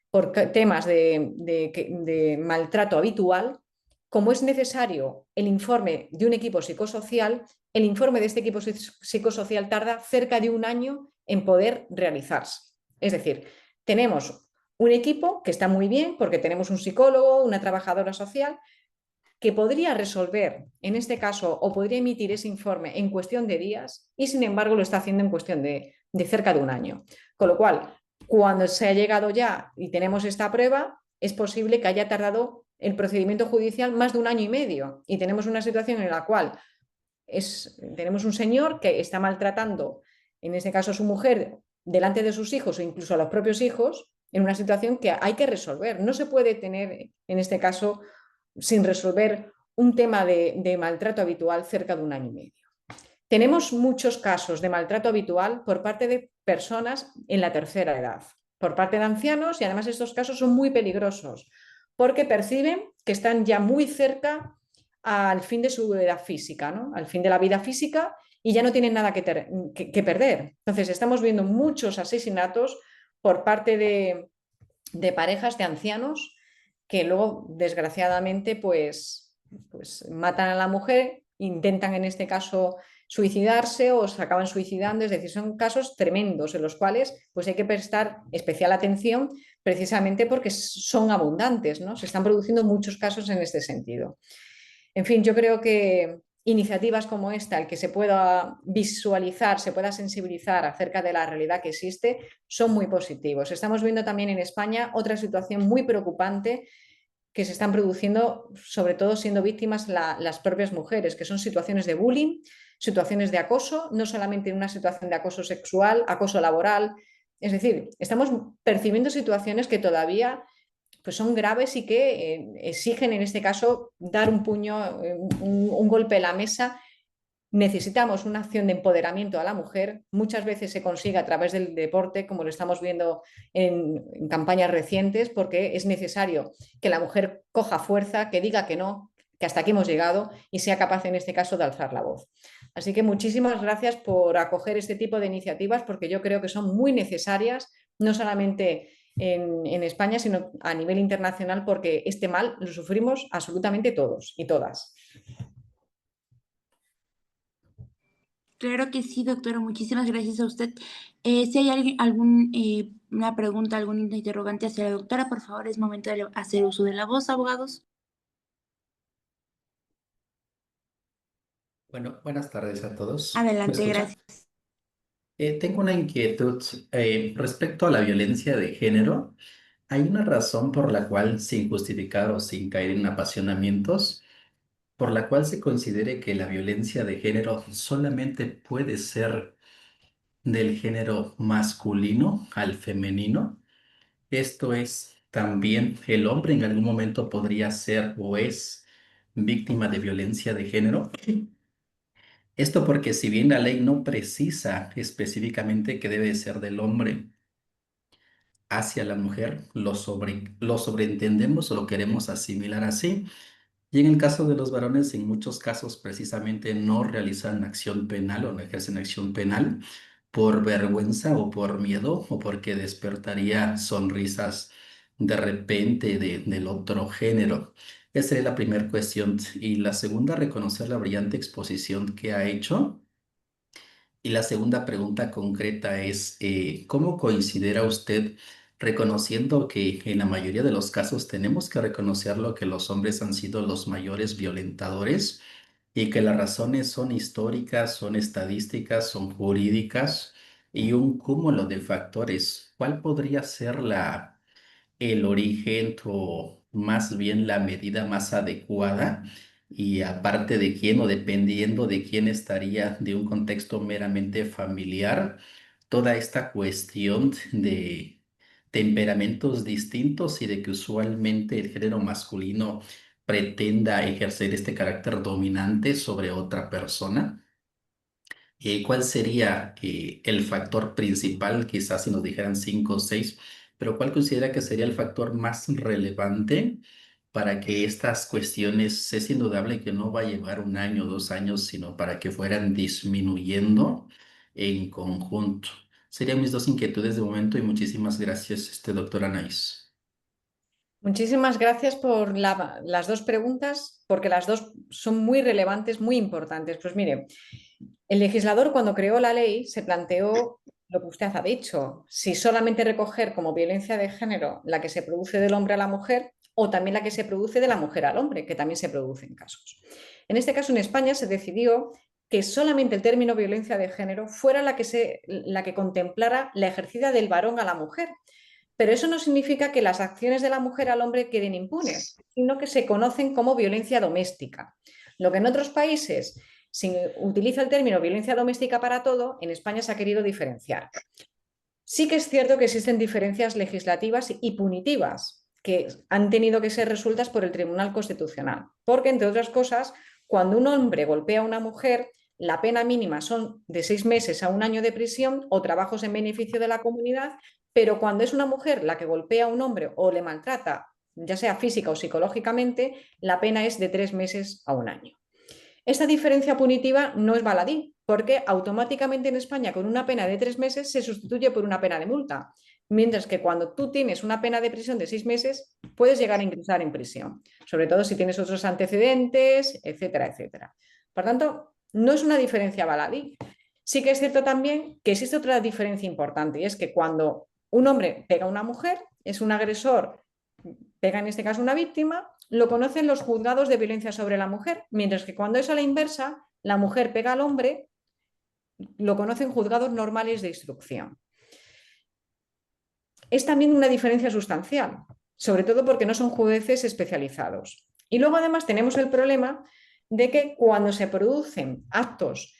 por temas de maltrato habitual, como es necesario el informe de un equipo psicosocial, el informe de este equipo psicosocial tarda cerca de un año en poder realizarse. Es decir, tenemos un equipo que está muy bien porque tenemos un psicólogo, una trabajadora social, que podría resolver en este caso o podría emitir ese informe en cuestión de días y sin embargo lo está haciendo en cuestión de cerca de un año. Con lo cual, cuando se ha llegado ya y tenemos esta prueba, es posible que haya tardado el procedimiento judicial más de un año y medio y tenemos una situación en la cual tenemos un señor que está maltratando, en este caso a su mujer, delante de sus hijos o incluso a los propios hijos, en una situación que hay que resolver. No se puede tener, en este caso, sin resolver un tema de maltrato habitual cerca de un año y medio. Tenemos muchos casos de maltrato habitual por parte de personas en la tercera edad, por parte de ancianos, y además estos casos son muy peligrosos porque perciben que están ya muy cerca al fin de su edad física, ¿no? Al fin de la vida física y ya no tienen nada que perder. Entonces estamos viendo muchos asesinatos por parte de parejas de ancianos que luego, desgraciadamente, pues matan a la mujer, intentan en este caso suicidarse o se acaban suicidando, es decir, son casos tremendos en los cuales pues hay que prestar especial atención precisamente porque son abundantes, ¿no? Se están produciendo muchos casos en este sentido. En fin, yo creo que iniciativas como esta, el que se pueda visualizar, se pueda sensibilizar acerca de la realidad que existe, son muy positivos. Estamos viendo también en España otra situación muy preocupante que se están produciendo, sobre todo siendo víctimas las propias mujeres, que son situaciones de bullying, situaciones de acoso, no solamente en una situación de acoso sexual, acoso laboral. Es decir, estamos percibiendo situaciones que todavía pues son graves y que exigen en este caso dar un puño, un golpe a la mesa. Necesitamos una acción de empoderamiento a la mujer. Muchas veces se consigue a través del deporte, como lo estamos viendo en campañas recientes, porque es necesario que la mujer coja fuerza, que diga que no, que hasta aquí hemos llegado y sea capaz en este caso de alzar la voz. Así que muchísimas gracias por acoger este tipo de iniciativas, porque yo creo que son muy necesarias, no solamente en España, sino a nivel internacional, porque este mal lo sufrimos absolutamente todos y todas. Claro que sí, doctora, muchísimas gracias a usted. Si hay una pregunta, algún interrogante hacia la doctora, por favor, es momento de hacer uso de la voz, abogados. Bueno, buenas tardes a todos. ¿Me Adelante, escuchan? gracias. Tengo una inquietud respecto a la violencia de género. ¿Hay una razón por la cual, sin justificar o sin caer en apasionamientos, por la cual se considere que la violencia de género solamente puede ser del género masculino al femenino? Esto es, también el hombre en algún momento podría ser o es víctima de violencia de género. Esto porque si bien la ley no precisa específicamente que debe ser del hombre hacia la mujer, lo sobreentendemos o lo queremos asimilar así, Y en el caso de los varones, en muchos casos precisamente no realizan acción penal o no ejercen acción penal por vergüenza o por miedo o porque despertaría sonrisas de repente del otro género. Esa sería la primera cuestión. Y la segunda, reconocer la brillante exposición que ha hecho. Y la segunda pregunta concreta es, ¿cómo considera usted, reconociendo que en la mayoría de los casos tenemos que reconocerlo, que los hombres han sido los mayores violentadores y que las razones son históricas, son estadísticas, son jurídicas y un cúmulo de factores? ¿Cuál podría ser el origen o más bien la medida más adecuada? Y aparte de quién o dependiendo de quién estaría de un contexto meramente familiar, toda esta cuestión de temperamentos distintos y de que usualmente el género masculino pretenda ejercer este carácter dominante sobre otra persona. ¿Cuál sería el factor principal? Quizás si nos dijeran cinco o seis, pero ¿cuál considera que sería el factor más relevante para que estas cuestiones, es indudable que no va a llevar un año o 2 años, sino para que fueran disminuyendo en conjunto? Serían mis dos inquietudes de momento y muchísimas gracias, doctora Anaís. Muchísimas gracias por las dos preguntas, porque las dos son muy relevantes, muy importantes. Pues mire, el legislador cuando creó la ley se planteó lo que usted ha dicho, si solamente recoger como violencia de género la que se produce del hombre a la mujer o también la que se produce de la mujer al hombre, que también se produce en casos. En este caso, en España se decidió que solamente el término violencia de género fuera la que contemplara la ejercida del varón a la mujer. Pero eso no significa que las acciones de la mujer al hombre queden impunes, sino que se conocen como violencia doméstica. Lo que en otros países se utiliza el término violencia doméstica para todo, en España se ha querido diferenciar. Sí que es cierto que existen diferencias legislativas y punitivas que han tenido que ser resueltas por el Tribunal Constitucional, porque, entre otras cosas, cuando un hombre golpea a una mujer, la pena mínima son de 6 meses a 1 año de prisión o trabajos en beneficio de la comunidad, pero cuando es una mujer la que golpea a un hombre o le maltrata, ya sea física o psicológicamente, la pena es de 3 meses a 1 año. Esta diferencia punitiva no es baladí, porque automáticamente en España con una pena de 3 meses se sustituye por una pena de multa, mientras que cuando tú tienes una pena de prisión de 6 meses puedes llegar a ingresar en prisión, sobre todo si tienes otros antecedentes, etcétera, etcétera. Por tanto, no es una diferencia baladí. Sí que es cierto también que existe otra diferencia importante y es que cuando un hombre pega a una mujer, es un agresor, pega en este caso una víctima, lo conocen los juzgados de violencia sobre la mujer, mientras que cuando es a la inversa, la mujer pega al hombre, lo conocen juzgados normales de instrucción. Es también una diferencia sustancial, sobre todo porque no son jueces especializados. Y luego además tenemos el problema de que cuando se producen actos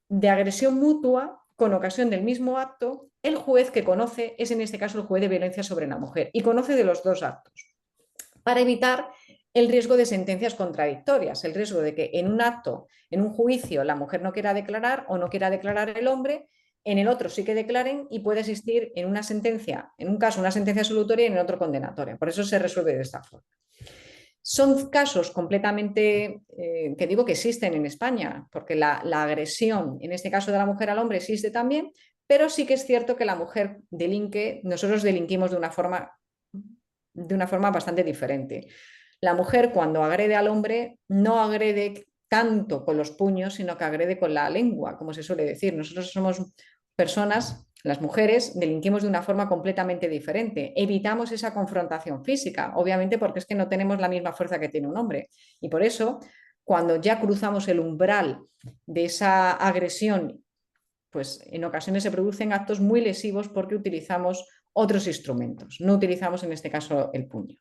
de agresión mutua con ocasión del mismo acto, el juez que conoce es en este caso el juez de violencia sobre la mujer y conoce de los dos actos, para evitar el riesgo de sentencias contradictorias, el riesgo de que en un acto, en un juicio, la mujer no quiera declarar o no quiera declarar el hombre, en el otro sí que declaren y puede existir en una sentencia, en un caso una sentencia absolutoria y en el otro condenatoria. Por eso se resuelve de esta forma. Son casos completamente, que digo que existen en España, porque la agresión, en este caso de la mujer al hombre, existe también, pero sí que es cierto que la mujer delinque, nosotros delinquimos de una forma bastante diferente. La mujer cuando agrede al hombre no agrede tanto con los puños, sino que agrede con la lengua, como se suele decir. Nosotros somos personas, las mujeres, delinquimos de una forma completamente diferente. Evitamos esa confrontación física, obviamente porque es que no tenemos la misma fuerza que tiene un hombre. Y por eso, cuando ya cruzamos el umbral de esa agresión, pues en ocasiones se producen actos muy lesivos porque utilizamos otros instrumentos, no utilizamos en este caso el puño.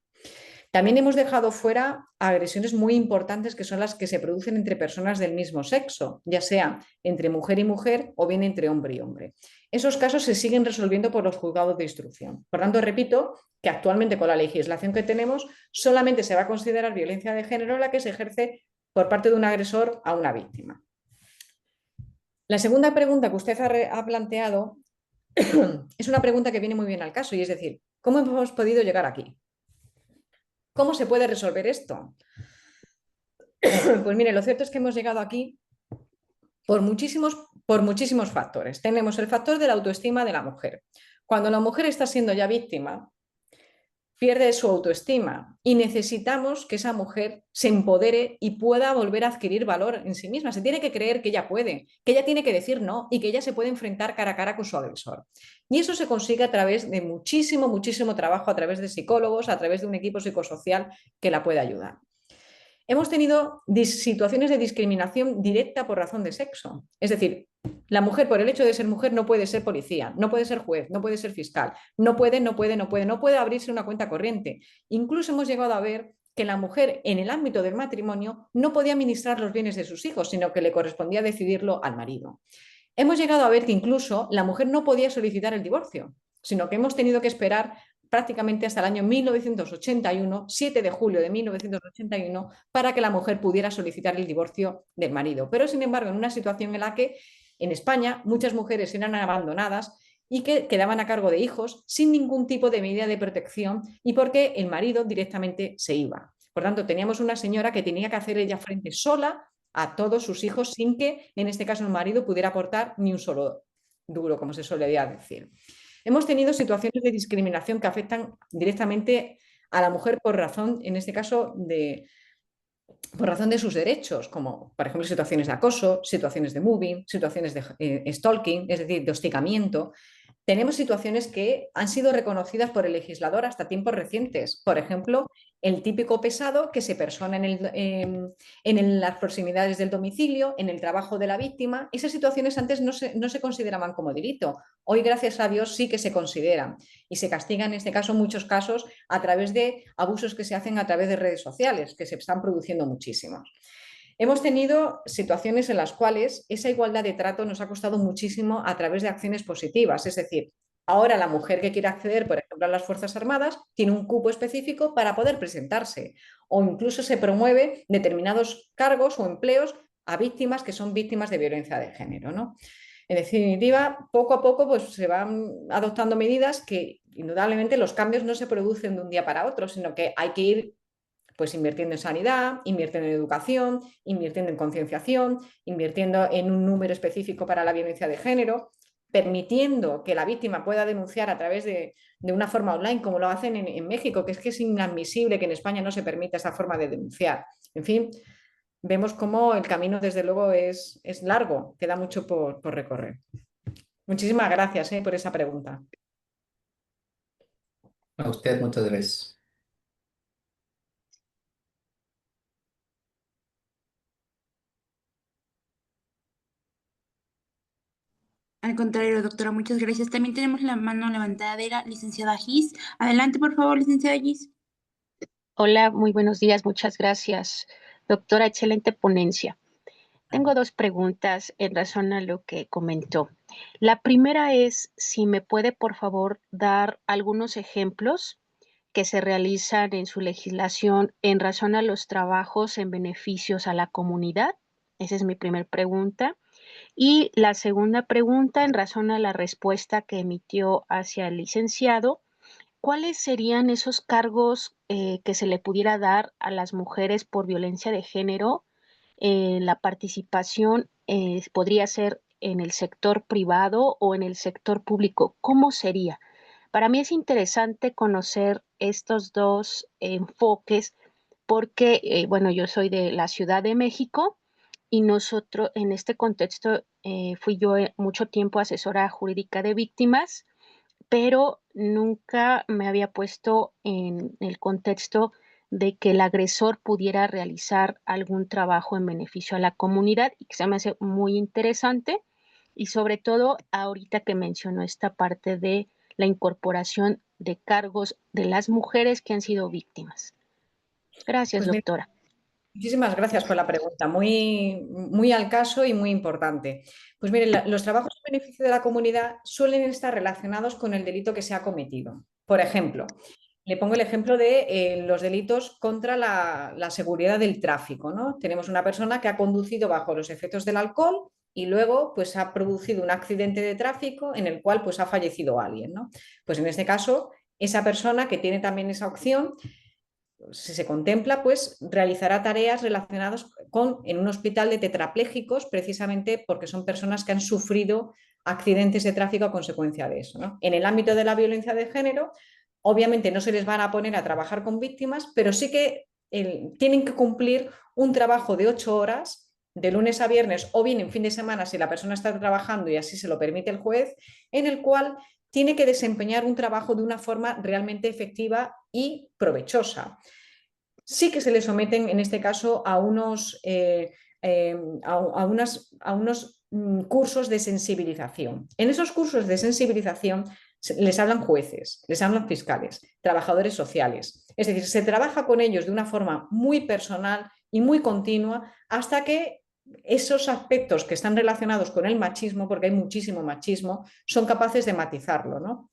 También hemos dejado fuera agresiones muy importantes que son las que se producen entre personas del mismo sexo, ya sea entre mujer y mujer o bien entre hombre y hombre. Esos casos se siguen resolviendo por los juzgados de instrucción. Por tanto, repito que actualmente con la legislación que tenemos solamente se va a considerar violencia de género la que se ejerce por parte de un agresor a una víctima. La segunda pregunta que usted ha planteado es una pregunta que viene muy bien al caso y es decir, ¿cómo hemos podido llegar aquí? ¿Cómo se puede resolver esto? Pues mire, lo cierto es que hemos llegado aquí por muchísimos factores. Tenemos el factor de la autoestima de la mujer. Cuando la mujer está siendo ya víctima, pierde su autoestima y necesitamos que esa mujer se empodere y pueda volver a adquirir valor en sí misma. Se tiene que creer que ella puede, que ella tiene que decir no y que ella se puede enfrentar cara a cara con su agresor. Y eso se consigue a través de muchísimo trabajo, a través de psicólogos, a través de un equipo psicosocial que la puede ayudar. Hemos tenido situaciones de discriminación directa por razón de sexo. Es decir, la mujer, por el hecho de ser mujer, no puede ser policía, no puede ser juez, no puede ser fiscal, no puede abrirse una cuenta corriente. Incluso hemos llegado a ver que la mujer en el ámbito del matrimonio no podía administrar los bienes de sus hijos, sino que le correspondía decidirlo al marido. Hemos llegado a ver que incluso la mujer no podía solicitar el divorcio, sino que hemos tenido que esperar prácticamente hasta el año 1981, 7 de julio de 1981, para que la mujer pudiera solicitar el divorcio del marido. Pero, sin embargo, en una situación en la que en España muchas mujeres eran abandonadas y que quedaban a cargo de hijos sin ningún tipo de medida de protección y porque el marido directamente se iba. Por tanto, teníamos una señora que tenía que hacer ella frente sola a todos sus hijos sin que, en este caso, el marido pudiera aportar ni un solo duro, como se solía decir. Hemos tenido situaciones de discriminación que afectan directamente a la mujer por razón, en este caso, por razón de sus derechos, como por ejemplo situaciones de acoso, situaciones de mobbing, situaciones de stalking, es decir, de hostigamiento. Tenemos situaciones que han sido reconocidas por el legislador hasta tiempos recientes. Por ejemplo, el típico pesado que se persona en las proximidades del domicilio, en el trabajo de la víctima. Esas situaciones antes no se consideraban como delito. Hoy, gracias a Dios, sí que se consideran y se castigan, en este caso, muchos casos a través de abusos que se hacen a través de redes sociales, que se están produciendo muchísimos. Hemos tenido situaciones en las cuales esa igualdad de trato nos ha costado muchísimo a través de acciones positivas, es decir, ahora la mujer que quiere acceder, por ejemplo, a las Fuerzas Armadas, tiene un cupo específico para poder presentarse o incluso se promueve determinados cargos o empleos a víctimas que son víctimas de violencia de género, ¿no? En definitiva, poco a poco pues, se van adoptando medidas que indudablemente los cambios no se producen de un día para otro, sino que hay que ir pues invirtiendo en sanidad, invirtiendo en educación, invirtiendo en concienciación, invirtiendo en un número específico para la violencia de género, permitiendo que la víctima pueda denunciar a través de una forma online, como lo hacen en México, que es inadmisible que en España no se permita esa forma de denunciar. En fin, vemos cómo el camino, desde luego, es largo, queda mucho por recorrer. Muchísimas gracias por esa pregunta. A usted, muchas gracias. Al contrario, doctora, muchas gracias. También tenemos la mano levantada de la licenciada Gis. Adelante, por favor, licenciada Gis. Hola, muy buenos días, muchas gracias. Doctora, excelente ponencia. Tengo dos preguntas en razón a lo que comentó. La primera es si me puede, por favor, dar algunos ejemplos que se realizan en su legislación en razón a los trabajos en beneficios a la comunidad. Esa es mi primera pregunta. Y la segunda pregunta, en razón a la respuesta que emitió hacia el licenciado, ¿cuáles serían esos cargos que se le pudiera dar a las mujeres por violencia de género? La participación podría ser en el sector privado o en el sector público. ¿Cómo sería? Para mí es interesante conocer estos dos enfoques porque, bueno, yo soy de la Ciudad de México y nosotros en este contexto fui yo mucho tiempo asesora jurídica de víctimas, pero nunca me había puesto en el contexto de que el agresor pudiera realizar algún trabajo en beneficio a la comunidad y que se me hace muy interesante y sobre todo ahorita que mencionó esta parte de la incorporación de cargos de las mujeres que han sido víctimas. Gracias, Pues mira, doctora. muchísimas gracias por la pregunta, muy al caso y muy importante. Pues miren, los trabajos en beneficio de la comunidad suelen estar relacionados con el delito que se ha cometido. Por ejemplo, le pongo el ejemplo de los delitos contra la seguridad del tráfico, ¿no? Tenemos una persona que ha conducido bajo los efectos del alcohol y luego pues ha producido un accidente de tráfico en el cual pues ha fallecido alguien, ¿no? Pues en este caso, esa persona que tiene también esa opción si se contempla, pues realizará tareas relacionadas en un hospital de tetrapléjicos, precisamente porque son personas que han sufrido accidentes de tráfico a consecuencia de eso, ¿no? En el ámbito de la violencia de género, obviamente no se les van a poner a trabajar con víctimas, pero sí que tienen que cumplir un trabajo de 8 horas de lunes a viernes o bien en fin de semana si la persona está trabajando y así se lo permite el juez, en el cual tiene que desempeñar un trabajo de una forma realmente efectiva y provechosa. Sí que se le someten en este caso a unos cursos de sensibilización. En esos cursos de sensibilización les hablan jueces, les hablan fiscales, trabajadores sociales. Es decir, se trabaja con ellos de una forma muy personal y muy continua hasta que esos aspectos que están relacionados con el machismo, porque hay muchísimo machismo, son capaces de matizarlo, ¿no?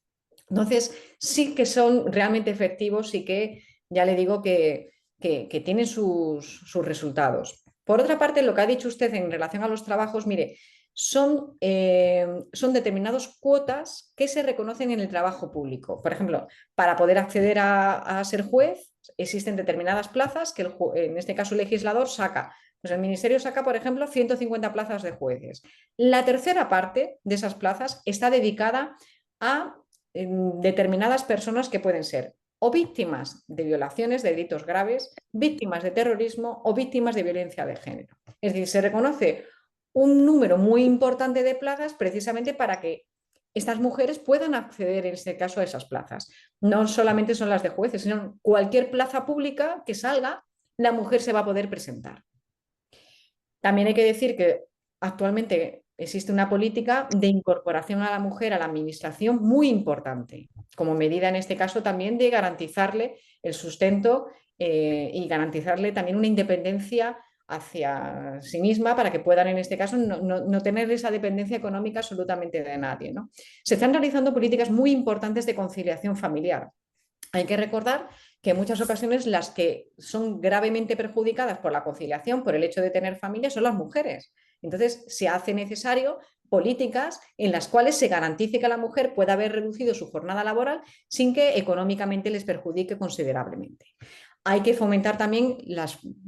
Entonces, sí que son realmente efectivos y que ya le digo que tienen sus resultados. Por otra parte, lo que ha dicho usted en relación a los trabajos, mire, son determinadas cuotas que se reconocen en el trabajo público. Por ejemplo, para poder acceder a ser juez, existen determinadas plazas que en este caso el legislador saca. Pues el ministerio saca, por ejemplo, 150 plazas de jueces. La tercera parte de esas plazas está dedicada a determinadas personas que pueden ser o víctimas de violaciones, de delitos graves, víctimas de terrorismo o víctimas de violencia de género. Es decir, se reconoce un número muy importante de plazas precisamente para que estas mujeres puedan acceder en este caso a esas plazas. No solamente son las de jueces, sino cualquier plaza pública que salga, la mujer se va a poder presentar. También hay que decir que actualmente existe una política de incorporación a la mujer a la administración muy importante, como medida en este caso también de garantizarle el sustento y garantizarle también una independencia hacia sí misma para que puedan en este caso no tener esa dependencia económica absolutamente de nadie, ¿no? Se están realizando políticas muy importantes de conciliación familiar. Hay que recordar que en muchas ocasiones las que son gravemente perjudicadas por la conciliación, por el hecho de tener familia, son las mujeres. Entonces, se hace necesario políticas en las cuales se garantice que la mujer pueda haber reducido su jornada laboral sin que económicamente les perjudique considerablemente. Hay que fomentar también,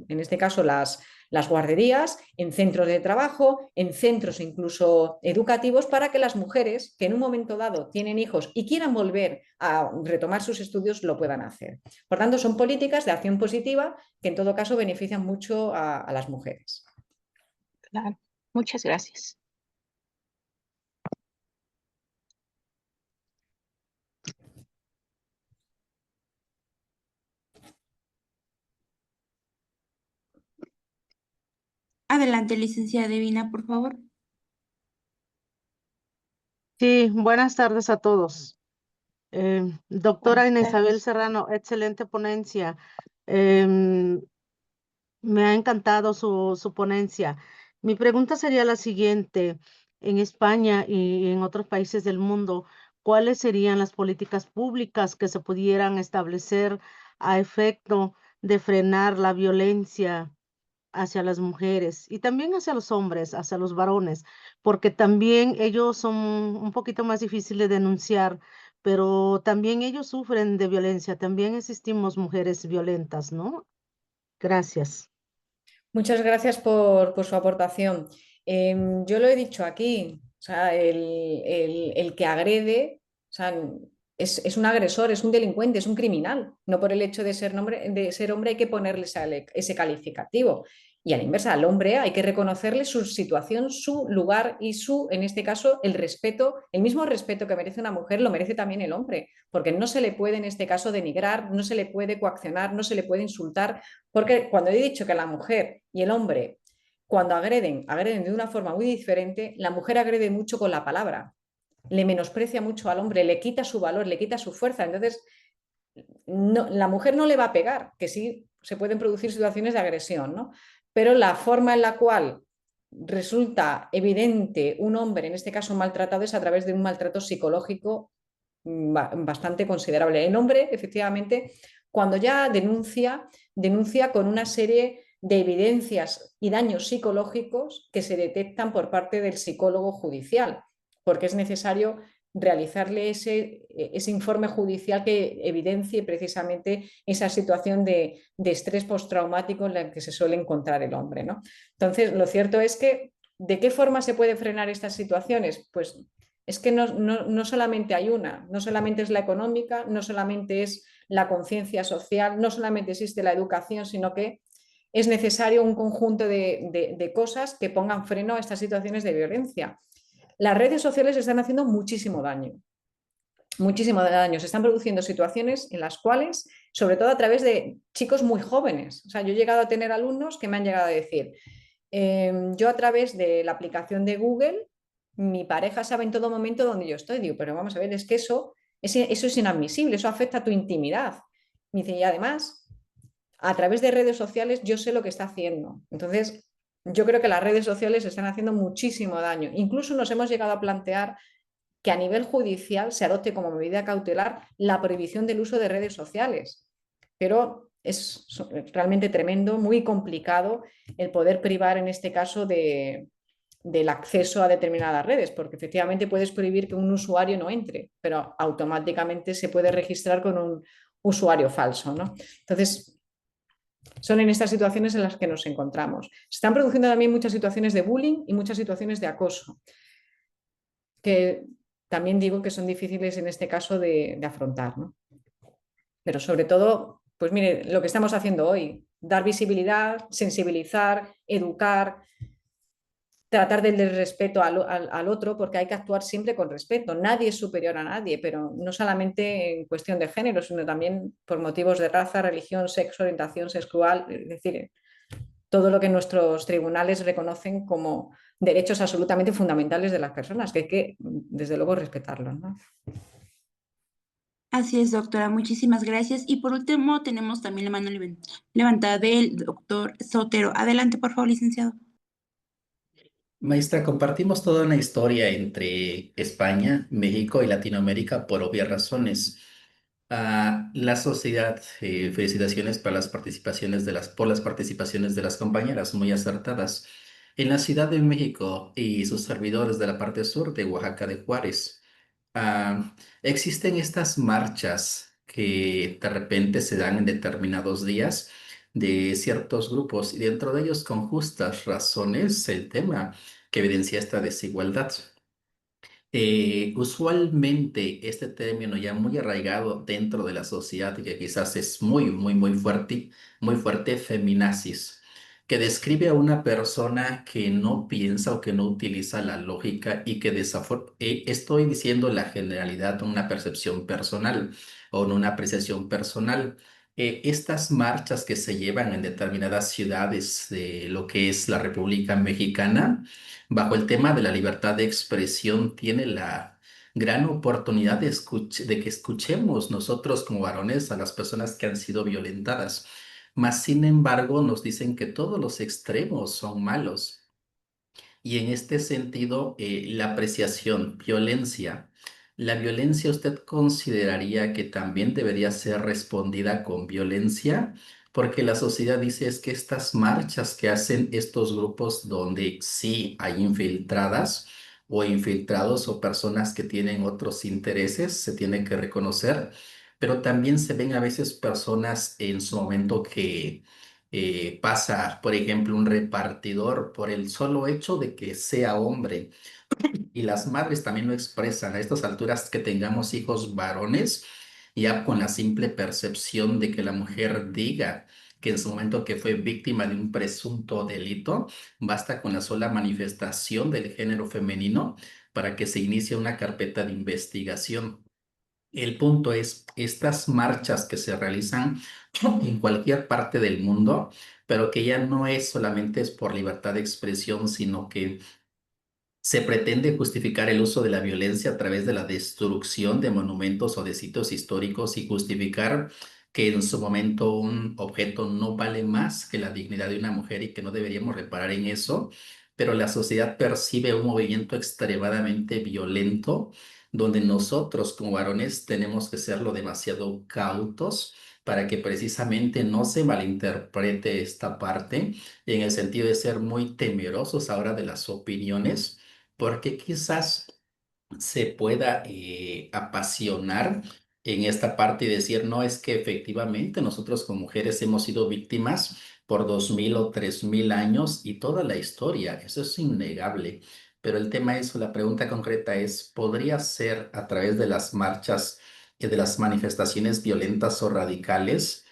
en este caso, las guarderías en centros de trabajo, en centros incluso educativos, para que las mujeres que en un momento dado tienen hijos y quieran volver a retomar sus estudios lo puedan hacer. Por tanto, son políticas de acción positiva que en todo caso benefician mucho a las mujeres. Claro, muchas gracias. Adelante, licenciada Divina, por favor. Sí, buenas tardes a todos. Doctora Buenas Inés Isabel tardes. Serrano, excelente ponencia. Em, Me ha encantado su ponencia. Mi pregunta sería la siguiente. En España y en otros países del mundo, ¿cuáles serían las políticas públicas que se pudieran establecer a efecto de frenar la violencia hacia las mujeres y también hacia los hombres, hacia los varones, porque también ellos son un poquito más difíciles de denunciar, pero también ellos sufren de violencia, también existimos mujeres violentas, ¿no? Gracias. Muchas gracias por su aportación. Yo lo he dicho aquí, o sea, el que agrede, o sea, es un agresor, es un delincuente, es un criminal. No por el hecho de ser hombre hay que ponerle ese calificativo. Y a la inversa, al hombre hay que reconocerle su situación, su lugar y en este caso, el respeto, el mismo respeto que merece una mujer, lo merece también el hombre, porque no se le puede en este caso denigrar, no se le puede coaccionar, no se le puede insultar, porque cuando he dicho que la mujer y el hombre, cuando agreden de una forma muy diferente, la mujer agrede mucho con la palabra, le menosprecia mucho al hombre, le quita su valor, le quita su fuerza. Entonces, la mujer no le va a pegar, que sí se pueden producir situaciones de agresión, ¿no? Pero la forma en la cual resulta evidente un hombre, en este caso maltratado, es a través de un maltrato psicológico bastante considerable. El hombre, efectivamente, cuando ya denuncia con una serie de evidencias y daños psicológicos que se detectan por parte del psicólogo judicial, porque es necesario realizarle ese informe judicial que evidencie precisamente esa situación de estrés postraumático en la que se suele encontrar el hombre, ¿no? Entonces, lo cierto es que, ¿de qué forma se puede frenar estas situaciones? Pues es que no solamente hay una, no solamente es la económica, no solamente es la conciencia social, no solamente existe la educación, sino que es necesario un conjunto de cosas que pongan freno a estas situaciones de violencia. Las redes sociales están haciendo muchísimo daño, muchísimo daño. Se están produciendo situaciones en las cuales, sobre todo a través de chicos muy jóvenes, o sea, yo he llegado a tener alumnos que me han llegado a decir, yo a través de la aplicación de Google, mi pareja sabe en todo momento dónde yo estoy. Digo, pero vamos a ver, es que eso es inadmisible, eso afecta a tu intimidad. Me dice, y además, a través de redes sociales yo sé lo que está haciendo. Entonces, yo creo que las redes sociales están haciendo muchísimo daño. Incluso nos hemos llegado a plantear que a nivel judicial se adopte como medida cautelar la prohibición del uso de redes sociales. Pero es realmente tremendo, muy complicado el poder privar en este caso del acceso a determinadas redes, porque efectivamente puedes prohibir que un usuario no entre, pero automáticamente se puede registrar con un usuario falso, ¿no? Entonces, son en estas situaciones en las que nos encontramos. Se están produciendo también muchas situaciones de bullying y muchas situaciones de acoso, que también digo que son difíciles en este caso de afrontar, ¿no? Pero sobre todo, pues mire, lo que estamos haciendo hoy, dar visibilidad, sensibilizar, educar, tratar del respeto al otro, porque hay que actuar siempre con respeto. Nadie es superior a nadie, pero no solamente en cuestión de género, sino también por motivos de raza, religión, sexo, orientación sexual, es decir, todo lo que nuestros tribunales reconocen como derechos absolutamente fundamentales de las personas, que hay que, desde luego, respetarlos, ¿no? Así es, doctora. Muchísimas gracias. Y por último, tenemos también la mano levantada del doctor Sotero. Adelante, por favor, licenciado. Maestra, compartimos toda una historia entre España, México y Latinoamérica por obvias razones. La sociedad, felicitaciones para las participaciones por las participaciones de las compañeras, muy acertadas. En la Ciudad de México y sus servidores de la parte sur de Oaxaca de Juárez, existen estas marchas que de repente se dan en determinados días de ciertos grupos y dentro de ellos con justas razones el tema que evidencia esta desigualdad. Usualmente este término ya muy arraigado dentro de la sociedad y que quizás es muy fuerte, feminazis, que describe a una persona que no piensa o que no utiliza la lógica y que estoy diciendo la generalidad, una percepción personal o no una apreciación personal. Estas marchas que se llevan en determinadas ciudades de lo que es la República Mexicana, bajo el tema de la libertad de expresión, tiene la gran oportunidad de que escuchemos nosotros como varones a las personas que han sido violentadas. Mas, sin embargo, nos dicen que todos los extremos son malos. Y en este sentido, la apreciación, violencia. ¿La violencia usted consideraría que también debería ser respondida con violencia? Porque la sociedad dice es que estas marchas que hacen estos grupos donde sí hay infiltradas o infiltrados o personas que tienen otros intereses, se tiene que reconocer, pero también se ven a veces personas en su momento que pasa, por ejemplo, un repartidor por el solo hecho de que sea hombre. Y las madres también lo expresan a estas alturas que tengamos hijos varones, ya con la simple percepción de que la mujer diga que en su momento que fue víctima de un presunto delito, basta con la sola manifestación del género femenino para que se inicie una carpeta de investigación. El punto es, estas marchas que se realizan en cualquier parte del mundo, pero que ya no es solamente es por libertad de expresión, sino que se pretende justificar el uso de la violencia a través de la destrucción de monumentos o de sitios históricos y justificar que en su momento un objeto no vale más que la dignidad de una mujer y que no deberíamos reparar en eso, pero la sociedad percibe un movimiento extremadamente violento donde nosotros como varones tenemos que serlo demasiado cautos para que precisamente no se malinterprete esta parte en el sentido de ser muy temerosos ahora de las opiniones porque quizás se pueda apasionar en esta parte y decir, no, es que efectivamente nosotros como mujeres hemos sido víctimas por 2000 o 3000 años y toda la historia, eso es innegable. Pero el tema es, la pregunta concreta es, ¿podría ser a través de las marchas y de las manifestaciones violentas o radicales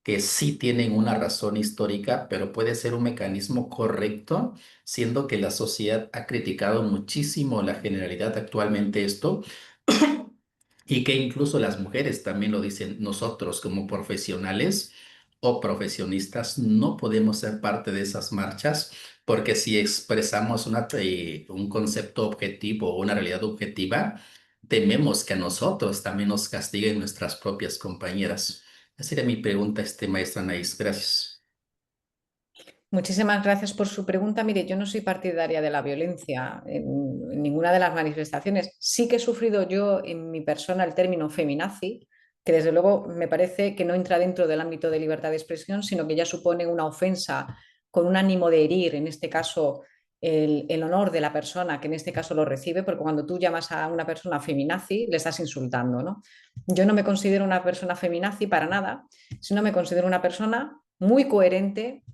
que sí tienen una razón histórica, pero puede ser un mecanismo correcto, siendo que la sociedad ha criticado muchísimo la generalidad actualmente esto, y que incluso las mujeres también lo dicen, nosotros como profesionales o profesionistas no podemos ser parte de esas marchas, porque si expresamos un concepto objetivo o una realidad objetiva, tememos que a nosotros también nos castiguen nuestras propias compañeras. Esa sería mi pregunta, maestra Anaís. Gracias. Muchísimas gracias por su pregunta. Mire, yo no soy partidaria de la violencia en ninguna de las manifestaciones. Sí que he sufrido yo en mi persona el término feminazi, que desde luego me parece que no entra dentro del ámbito de libertad de expresión, sino que ya supone una ofensa con un ánimo de herir, en este caso el honor de la persona que en este caso lo recibe, porque cuando tú llamas a una persona feminazi, le estás insultando, ¿no? Yo no me considero una persona feminazi para nada, sino me considero una persona muy coherente.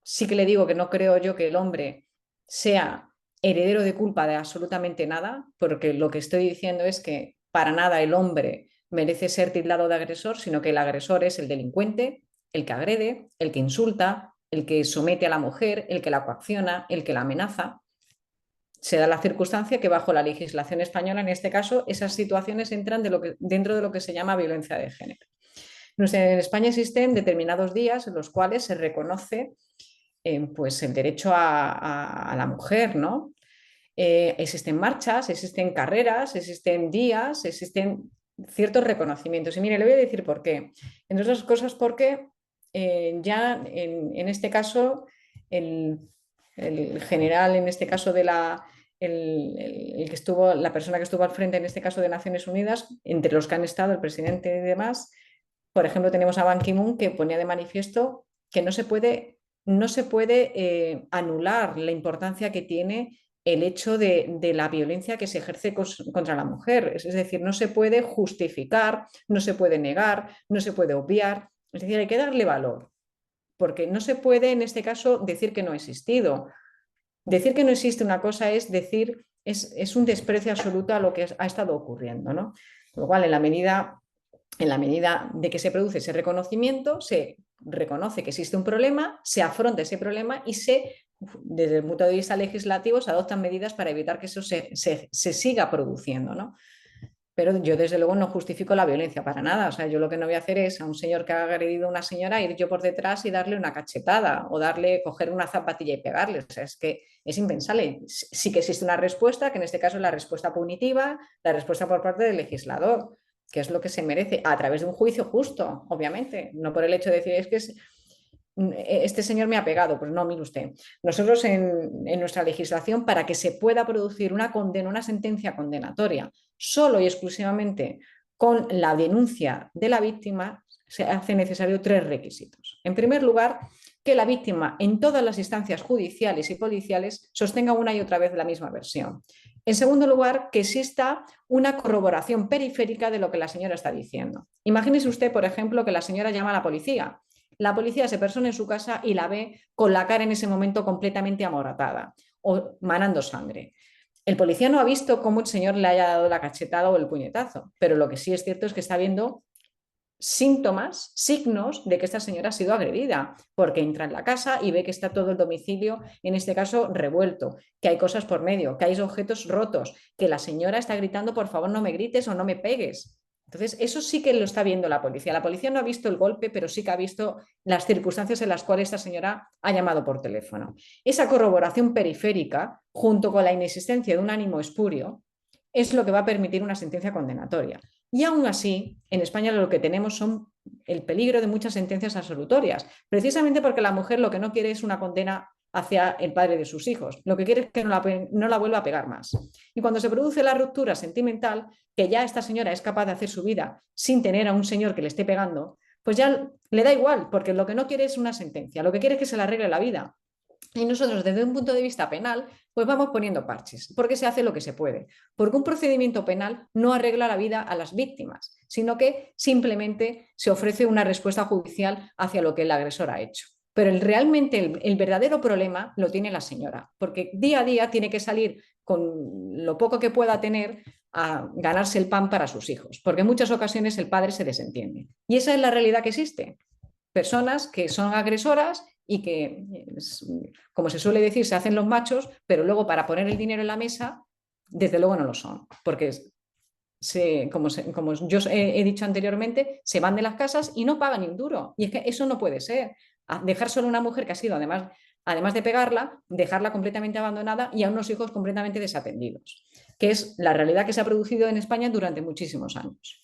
Sí que le digo que no creo yo que el hombre sea heredero de culpa de absolutamente nada, porque lo que estoy diciendo es que para nada el hombre merece ser tildado de agresor, sino que el agresor es el delincuente, el que agrede, el que insulta, el que somete a la mujer, el que la coacciona, el que la amenaza. Se da la circunstancia que bajo la legislación española, en este caso, esas situaciones entran dentro de lo que se llama violencia de género. En España existen determinados días en los cuales se reconoce pues el derecho a la mujer, ¿no? Existen marchas, existen carreras, existen días, existen ciertos reconocimientos. Y mire, le voy a decir por qué. Entre otras cosas, porque ya en este caso, el general, en este caso de el que estuvo, la persona que estuvo al frente, en este caso de Naciones Unidas, entre los que han estado el presidente y demás, por ejemplo, tenemos a Ban Ki-moon que ponía de manifiesto que no se puede anular la importancia que tiene el hecho de la violencia que se ejerce contra la mujer. Es decir, no se puede justificar, no se puede negar, no se puede obviar. Es decir, hay que darle valor, porque no se puede en este caso decir que no ha existido. Decir que no existe una cosa es decir, es un desprecio absoluto a lo que ha estado ocurriendo, ¿no? Con lo cual, en la medida de que se produce ese reconocimiento, se reconoce que existe un problema, se afronta ese problema y desde el punto de vista legislativo se adoptan medidas para evitar que eso se siga produciendo, ¿no? Pero yo desde luego no justifico la violencia para nada. O sea, yo lo que no voy a hacer es a un señor que ha agredido a una señora ir yo por detrás y darle una cachetada o coger una zapatilla y pegarle. O sea, es que es impensable. Sí que existe una respuesta, que en este caso es la respuesta punitiva, la respuesta por parte del legislador, que es lo que se merece a través de un juicio justo, obviamente, no por el hecho de decir es que este señor me ha pegado. Pues no, mire usted, nosotros en nuestra legislación, para que se pueda producir una condena, una sentencia condenatoria, solo y exclusivamente con la denuncia de la víctima, se hace necesario 3 requisitos. En primer lugar, que la víctima en todas las instancias judiciales y policiales sostenga una y otra vez la misma versión. En segundo lugar, que exista una corroboración periférica de lo que la señora está diciendo. Imagínese usted, por ejemplo, que la señora llama a la policía. La policía se persona en su casa y la ve con la cara en ese momento completamente amoratada o manando sangre. El policía no ha visto cómo el señor le haya dado la cachetada o el puñetazo, pero lo que sí es cierto es que está viendo síntomas, signos de que esta señora ha sido agredida, porque entra en la casa y ve que está todo el domicilio, en este caso, revuelto, que hay cosas por medio, que hay objetos rotos, que la señora está gritando, por favor, no me grites o no me pegues. Entonces, eso sí que lo está viendo la policía. La policía no ha visto el golpe, pero sí que ha visto las circunstancias en las cuales esta señora ha llamado por teléfono. Esa corroboración periférica, junto con la inexistencia de un ánimo espurio, es lo que va a permitir una sentencia condenatoria. Y aún así, en España lo que tenemos son el peligro de muchas sentencias absolutorias, precisamente porque la mujer lo que no quiere es una condena hacia el padre de sus hijos, lo que quiere es que no la vuelva a pegar más. Y cuando se produce la ruptura sentimental, que ya esta señora es capaz de hacer su vida sin tener a un señor que le esté pegando, pues ya le da igual, porque lo que no quiere es una sentencia, lo que quiere es que se le arregle la vida. Y nosotros, desde un punto de vista penal, pues vamos poniendo parches, porque se hace lo que se puede. Porque un procedimiento penal no arregla la vida a las víctimas, sino que simplemente se ofrece una respuesta judicial hacia lo que el agresor ha hecho. Pero realmente el verdadero problema lo tiene la señora, porque día a día tiene que salir con lo poco que pueda tener a ganarse el pan para sus hijos, porque en muchas ocasiones el padre se desentiende. Y esa es la realidad que existe. Personas que son agresoras y que, como se suele decir, se hacen los machos, pero luego para poner el dinero en la mesa, desde luego no lo son, porque como yo he dicho anteriormente, se van de las casas y no pagan ni un duro. Y es que eso no puede ser. Dejar solo a una mujer que ha sido, además de pegarla, dejarla completamente abandonada y a unos hijos completamente desatendidos, que es la realidad que se ha producido en España durante muchísimos años.